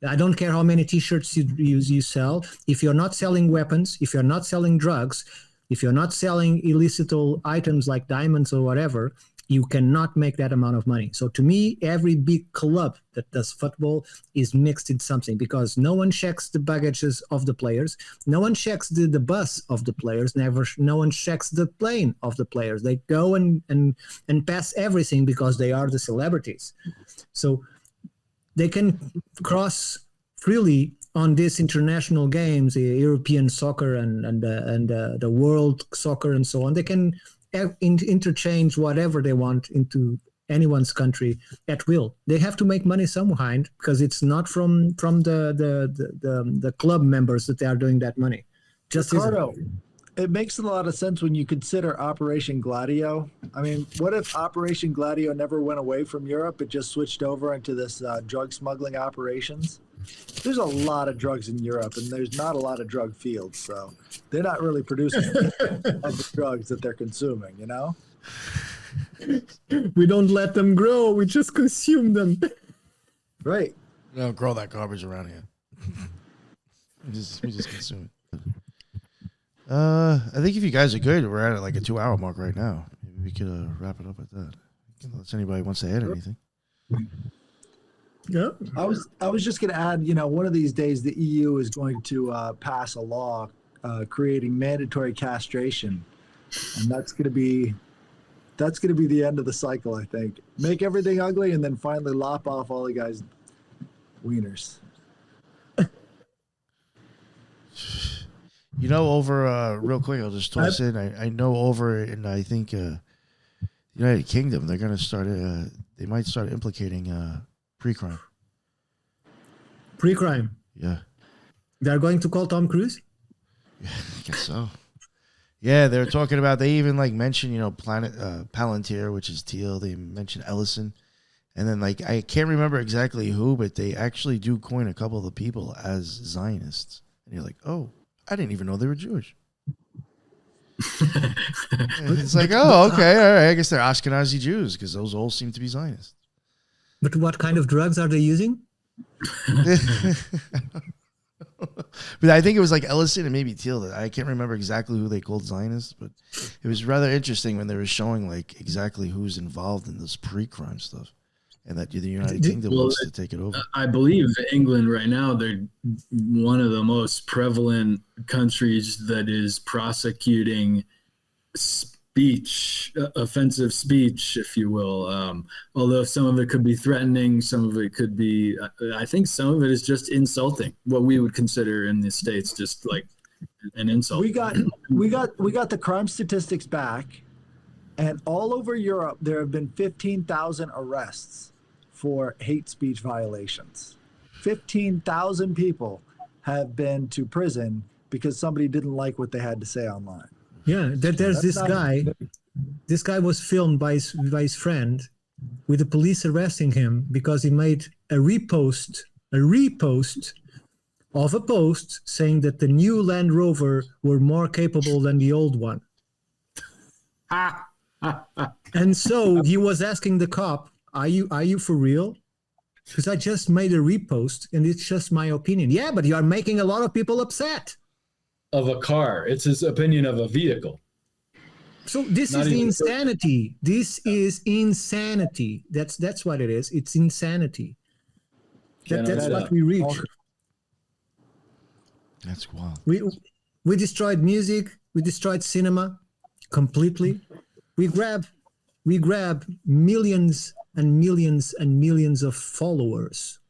I don't care how many T-shirts you sell. If you're not selling weapons, if you're not selling drugs, if you're not selling illicit items like diamonds or whatever, you cannot make that amount of money. So to me, every big club that does football is mixed in something, because no one checks the baggages of the players. No one checks the bus of the players. No one checks the plane of the players. They go and pass everything because they are the celebrities. So they can cross freely on these international games, the European soccer and the world soccer and so on. They can interchange whatever they want into anyone's country at will. They have to make money somehow, because it's not from the club members that they are doing that money. Just Ricardo, it makes a lot of sense when you consider Operation Gladio. I mean, what if Operation Gladio never went away from Europe? It just switched over into this drug smuggling operations. There's a lot of drugs in Europe, and there's not a lot of drug fields, so they're not really producing any of the drugs that they're consuming, you know? We don't let them grow. We just consume them. Right. We don't grow that garbage around here. we just consume it. I think if you guys are good, we're at like a 2-hour mark right now. Maybe we could wrap it up at that. Unless anybody wants to add anything. Yeah. I was just going to add, one of these days the EU is going to pass a law creating mandatory castration, and that's going to be the end of the cycle. I think make everything ugly and then finally lop off all the guys' wieners. Over real quick, I'll just toss in. I know over in I think United Kingdom, they're going to start. They might start implicating pre-crime. Pre-crime. Yeah. They're going to call Tom Cruise? Yeah, I guess so. Yeah, they're talking about. They even mention Palantir, which is Teal. They mention Ellison, and then I can't remember exactly who, but they actually do coin a couple of the people as Zionists, and you're like, oh. I didn't even know they were Jewish. It's like, oh, okay, all right. I guess they're Ashkenazi Jews because those all seem to be Zionists. But what kind of drugs are they using? But I think it was Ellison and maybe Teal. I can't remember exactly who they called Zionists, but it was rather interesting when they were showing exactly who's involved in this pre-crime stuff. And that the United Kingdom wants to take it over. I believe England right now, they're one of the most prevalent countries that is prosecuting speech, offensive speech, if you will. Although some of it could be threatening, some of it could be, I think some of it is just insulting, what we would consider in the States just like an insult. We got the crime statistics back, and all over Europe there have been 15,000 arrests for hate speech violations. 15,000 people have been to prison because somebody didn't like what they had to say online. Yeah, there's this guy. This guy was filmed by his friend with the police arresting him because he made a repost of a post saying that the new Land Rover were more capable than the old one. And so he was asking the cop, are you for real? Because I just made a repost and it's just my opinion. Yeah, but you are making a lot of people upset. Of a car. It's his opinion of a vehicle. So this is insanity. This is insanity. That's what it is. It's insanity. That's what we reach. That's wild. We destroyed music. We destroyed cinema completely. We grab millions and millions and millions of followers,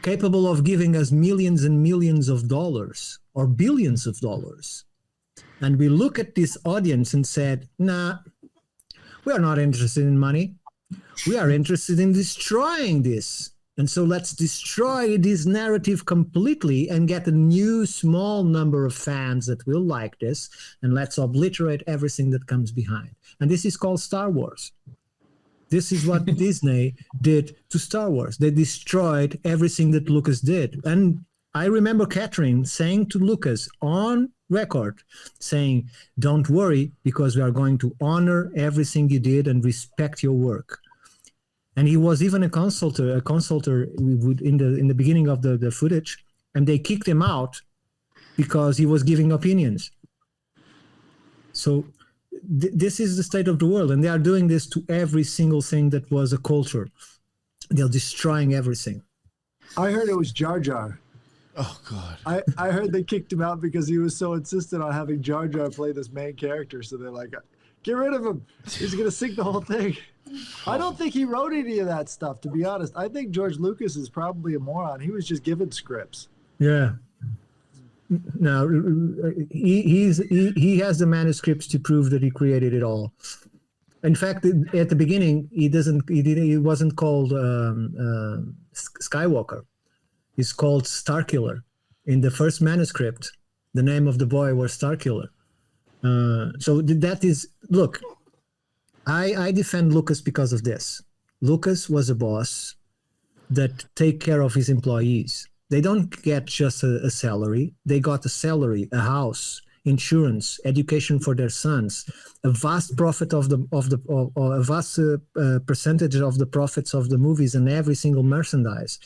capable of giving us millions and millions of dollars or billions of dollars. And we look at this audience and said, nah, we are not interested in money. We are interested in destroying this. And so let's destroy this narrative completely and get a new small number of fans that will like this. And let's obliterate everything that comes behind. And this is called Star Wars. This is what Disney did to Star Wars. They destroyed everything that Lucas did. And I remember Catherine saying to Lucas on record, saying, don't worry, because we are going to honor everything you did and respect your work. And he was even a consultor in the beginning of the footage, and they kicked him out because he was giving opinions. So this is the state of the world, and they are doing this to every single thing that was a culture. They're destroying everything. I heard it was Jar Jar. Oh, God. I heard they kicked him out because he was so insistent on having Jar Jar play this main character. So they're like, get rid of him. He's going to sing the whole thing. I don't think he wrote any of that stuff, to be honest. I think George Lucas is probably a moron. He was just given scripts. Yeah. No, he has the manuscripts to prove that he created it all. In fact, at the beginning, he wasn't called Skywalker. He's called Starkiller. In the first manuscript, the name of the boy was Starkiller. So that is, look, I defend Lucas because of this. Lucas was a boss that take care of his employees. They don't get just a salary. They got a salary, a house, insurance, education for their sons, a vast profit a vast percentage of the profits of the movies and every single merchandise.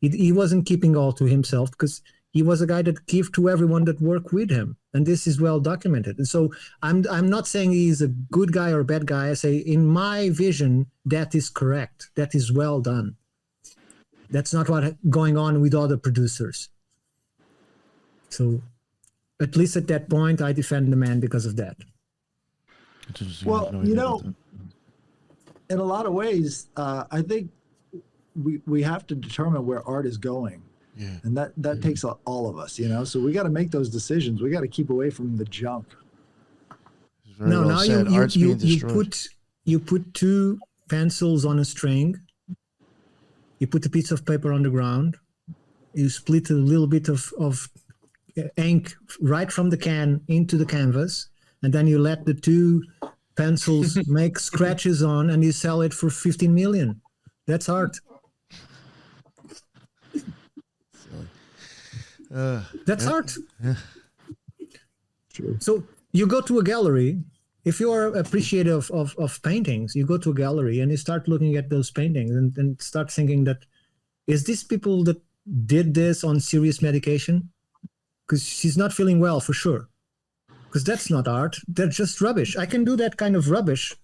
He wasn't keeping all to himself because he was a guy that gave to everyone that worked with him. And this is well documented. And so I'm not saying he's a good guy or a bad guy. I say, in my vision, that is correct. That is well done. That's not what's going on with other producers. So at least at that point, I defend the man because of that. Well, in a lot of ways, I think we have to determine where art is going. Yeah. And that takes all of us, so we got to make those decisions. We got to keep away from the junk. No, well you put two pencils on a string. You put a piece of paper on the ground. You split a little bit of ink right from the can into the canvas, and then you let the two pencils make scratches on, and you sell it for 15 million. That's art. That's art. Yeah. True. So you go to a gallery. If you are appreciative of paintings, you go to a gallery and you start looking at those paintings and start thinking that, is this people that did this on serious medication? Because she's not feeling well for sure. Because that's not art. They're just rubbish. I can do that kind of rubbish,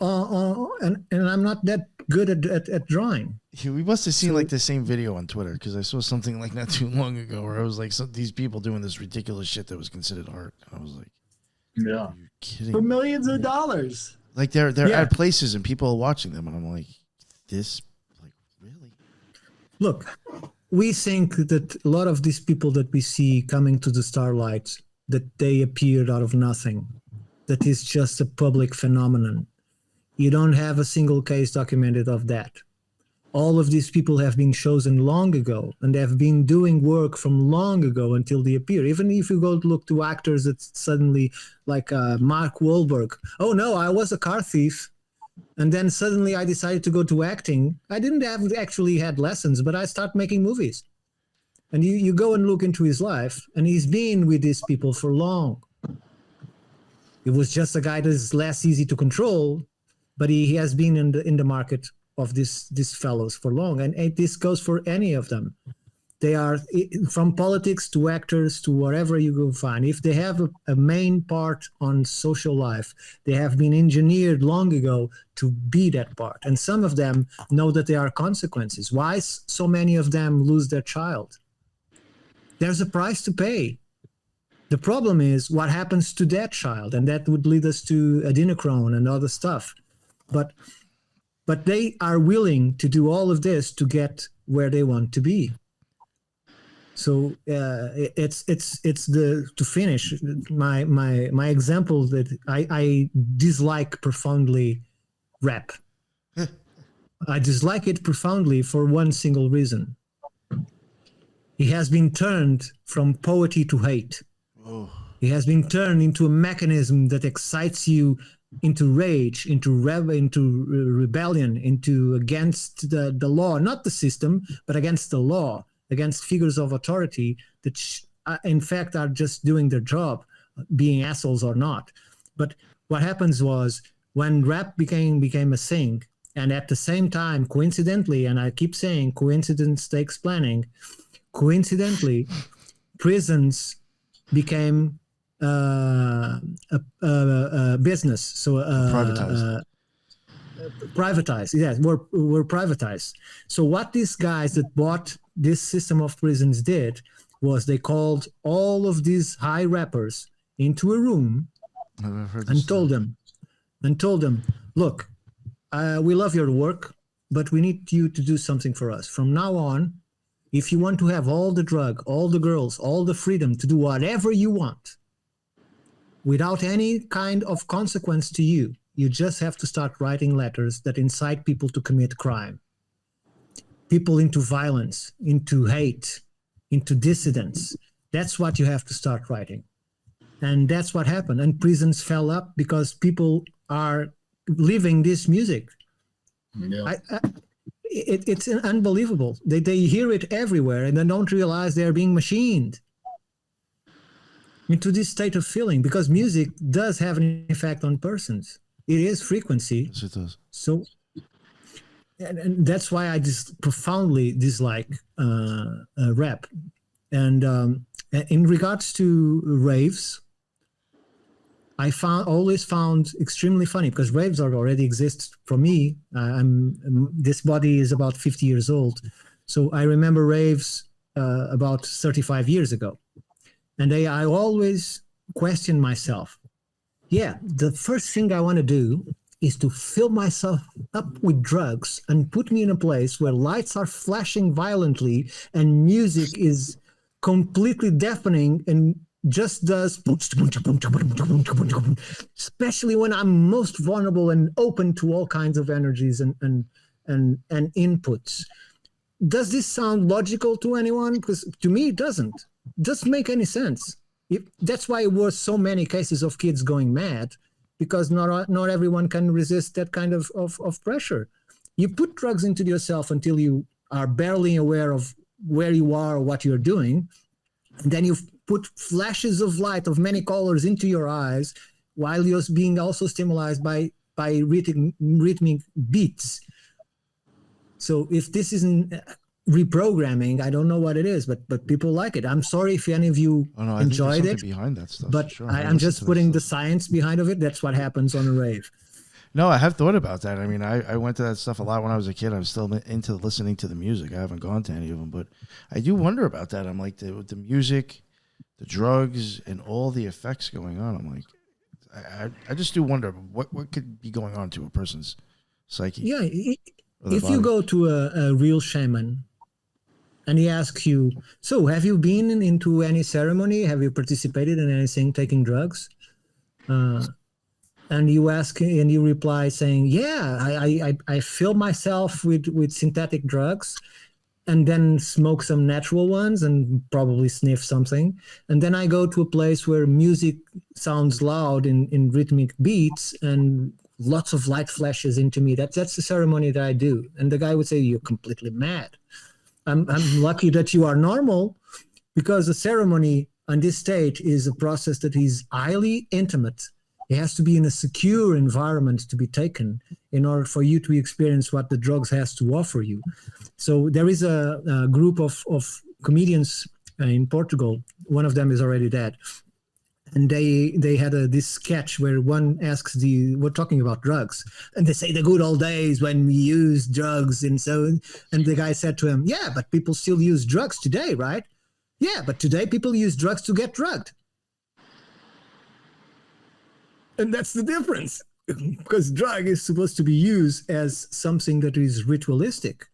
and I'm not that good at drawing. Yeah, we must have seen like the same video on Twitter, because I saw something like not too long ago where I was like, these people doing this ridiculous shit that was considered art. And I was like, yeah, are you kidding For me? millions of dollars. Like they're at places and people are watching them, and I'm like, this, like, really? Look, we think that a lot of these people that we see coming to the starlight, that they appeared out of nothing. That is just a public phenomenon. You don't have a single case documented of that. All of these people have been chosen long ago, and they have been doing work from long ago until they appear. Even if you go look to actors that suddenly, like Mark Wahlberg, oh no, I was a car thief. And then suddenly I decided to go to acting. I didn't have actually had lessons, but I started making movies. And you go and look into his life, and he's been with these people for long. It was just a guy that is less easy to control, but he has been in the market of these fellows for long. And this goes for any of them. They are from politics to actors to wherever you go find. If they have a main part on social life, they have been engineered long ago to be that part. And some of them know that there are consequences. Why so many of them lose their child? There's a price to pay. The problem is what happens to that child, and that would lead us to adrenochrome and other stuff. But they are willing to do all of this to get where they want to be. So it's to finish my example that I dislike profoundly rap. I dislike it profoundly for one single reason. It has been turned from poetry to hate. Oh. It has been turned into a mechanism that excites you into rage, into rebellion, into against the law, not the system, but against the law, against figures of authority that in fact are just doing their job, being assholes or not. But what happens was when rap became a thing, and at the same time, coincidentally, and I keep saying coincidence takes planning, coincidentally, prisons became a business. So privatized. Yes, were privatized. So what these guys that bought this system of prisons did was they called all of these high rappers into a room and told them, look, we love your work, but we need you to do something for us. From now on, if you want to have all the drug, all the girls, all the freedom to do whatever you want without any kind of consequence to you, you just have to start writing letters that incite people to commit crime. People into violence, into hate, into dissidence. That's what you have to start writing. And that's what happened. And prisons fell up because people are living this music. Yeah. It's unbelievable. They hear it everywhere and they don't realize they're being machined into this state of feeling, because music does have an effect on persons. It is frequency. Yes, it does. So, and that's why I just profoundly dislike rap. And in regards to raves, I always found extremely funny, because raves already exist for me. This body is about 50 years old, so I remember raves about 35 years ago, and I always question myself. Yeah, the first thing I want to do is to fill myself up with drugs and put me in a place where lights are flashing violently and music is completely deafening and just does, especially when I'm most vulnerable and open to all kinds of energies and inputs. Does this sound logical to anyone? Because to me, it doesn't. Doesn't make any sense. That's why it was so many cases of kids going mad, because not everyone can resist that kind of pressure. You put drugs into yourself until you are barely aware of where you are or what you're doing. And then you put flashes of light of many colors into your eyes while you're being also stimulated by rhythmic beats. So if this isn't reprogramming, I don't know what it is, but people like it. I'm sorry if any of you enjoyed it. Behind that stuff, but sure. I'm just putting the science behind of it. That's what happens on a rave. No, I have thought about that. I mean, I went to that stuff a lot when I was a kid. I'm still into listening to the music. I haven't gone to any of them, but I do wonder about that. I'm like, the music, the drugs, and all the effects going on. I'm like, I just do wonder what could be going on to a person's psyche. Yeah, if you go to a real shaman and he asks you, so have you been into any ceremony? Have you participated in anything, taking drugs? And you ask, and you reply saying, yeah, I fill myself with synthetic drugs and then smoke some natural ones and probably sniff something. And then I go to a place where music sounds loud in rhythmic beats and lots of light flashes into me. That's the ceremony that I do. And the guy would say, you're completely mad. I'm lucky that you are normal, because the ceremony on this stage is a process that is highly intimate. It has to be in a secure environment to be taken in order for you to experience what the drugs has to offer you. So there is a group of comedians in Portugal. One of them is already dead. And they had this sketch where one asks we're talking about drugs, and they say the good old days when we used drugs and so, and the guy said to him, yeah, but people still use drugs today, right? Yeah, but today people use drugs to get drugged. And that's the difference, because drug is supposed to be used as something that is ritualistic,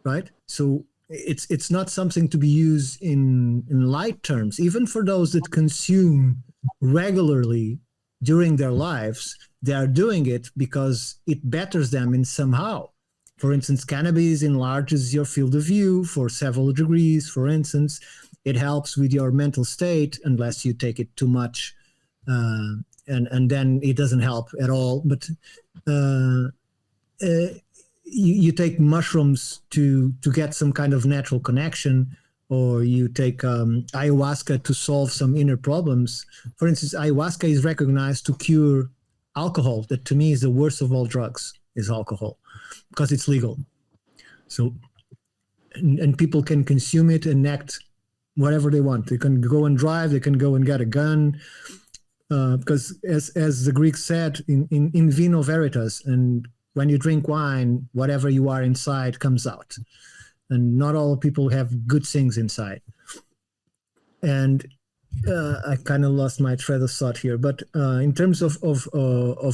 right? So it's not something to be used in light terms. Even for those that consume regularly during their lives, they are doing it because it betters them in somehow. For instance, cannabis enlarges your field of view for several degrees. For instance, it helps with your mental state unless you take it too much, and then it doesn't help at all. But you take mushrooms to get some kind of natural connection, or you take ayahuasca to solve some inner problems. For instance, ayahuasca is recognized to cure alcohol. That to me is the worst of all drugs, is alcohol, because it's legal. So, and people can consume it and act whatever they want. They can go and drive, they can go and get a gun, because as the Greeks said, in vino veritas, and when you drink wine, whatever you are inside comes out. And not all people have good things inside. And I kind of lost my thread of thought here. But in terms of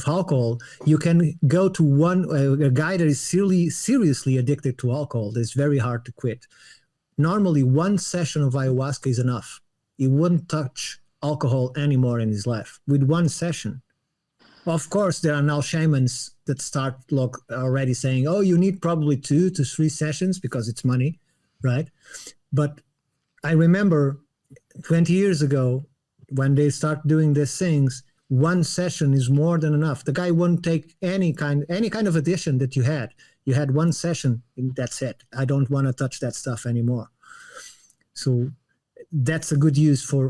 alcohol, you can go to a guy that is seriously addicted to alcohol. That's very hard to quit. Normally, one session of ayahuasca is enough. He wouldn't touch alcohol anymore in his life with one session. Of course, there are now shamans that start already saying, oh, you need probably 2 to 3 sessions because it's money, right? But I remember 20 years ago when they start doing these things, one session is more than enough. The guy won't take any kind of addition that you had. You had one session, and that's it. I don't want to touch that stuff anymore. So that's a good use for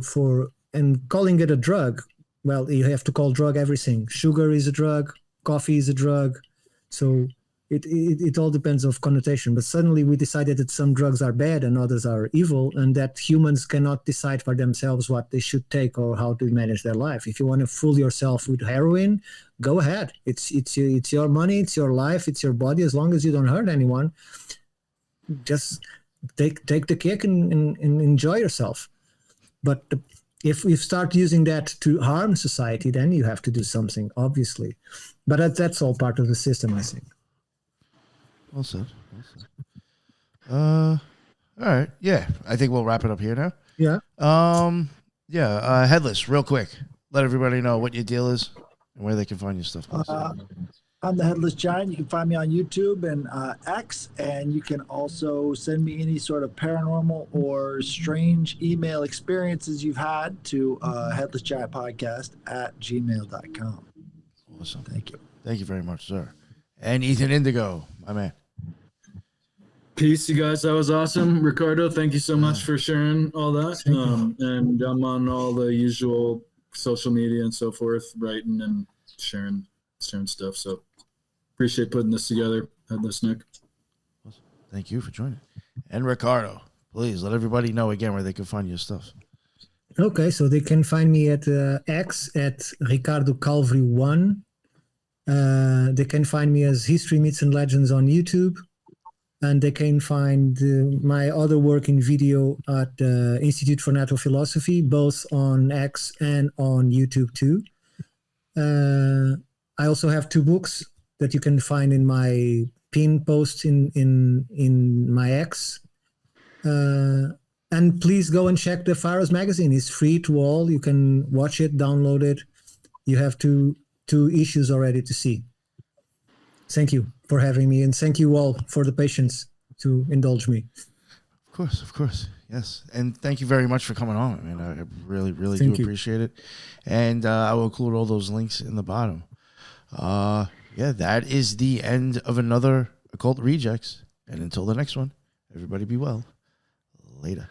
and calling it a drug. Well, you have to call drug everything. Sugar is a drug, coffee is a drug. So it all depends on connotation. But suddenly we decided that some drugs are bad and others are evil, and that humans cannot decide for themselves what they should take or how to manage their life. If you want to fool yourself with heroin, go ahead. It's your money, it's your life, it's your body. As long as you don't hurt anyone, just take the kick and enjoy yourself. But if we start using that to harm society, then you have to do something, obviously. But that's all part of the system, I think. Well said. All right. Yeah, I think we'll wrap it up here now. Yeah. Headless, real quick. Let everybody know what your deal is and where they can find your stuff. I'm the Headless Giant. You can find me on YouTube and X, and you can also send me any sort of paranormal or strange email experiences you've had to headlessgiantpodcast@gmail.com. Awesome. Thank you. Thank you very much, sir. And Ethan Indigo, my man. Peace, you guys. That was awesome. Ricardo, thank you so much for sharing all that. And I'm on all the usual social media and so forth, writing and sharing stuff. So appreciate putting this together. Headless Nick. Awesome. Thank you for joining. And Ricardo, please let everybody know again where they can find your stuff. Okay, so they can find me at X at Ricardo Calvário 1. They can find me as History, Myths, and Legends on YouTube. And they can find my other work in video at the Institute for Natural Philosophy, both on X and on YouTube too. I also have 2 books that you can find in my pin post in my X. And please go and check the Pharaohs magazine. It's free to all. You can watch it, download it. You have two issues already to see. Thank you for having me, and thank you all for the patience to indulge me. Of course. Yes. And thank you very much for coming on. I mean, I really Thank do you. appreciate it. And I will include all those links in the bottom. Yeah, that is the end of another Occult Rejects. And until the next one, everybody be well. Later.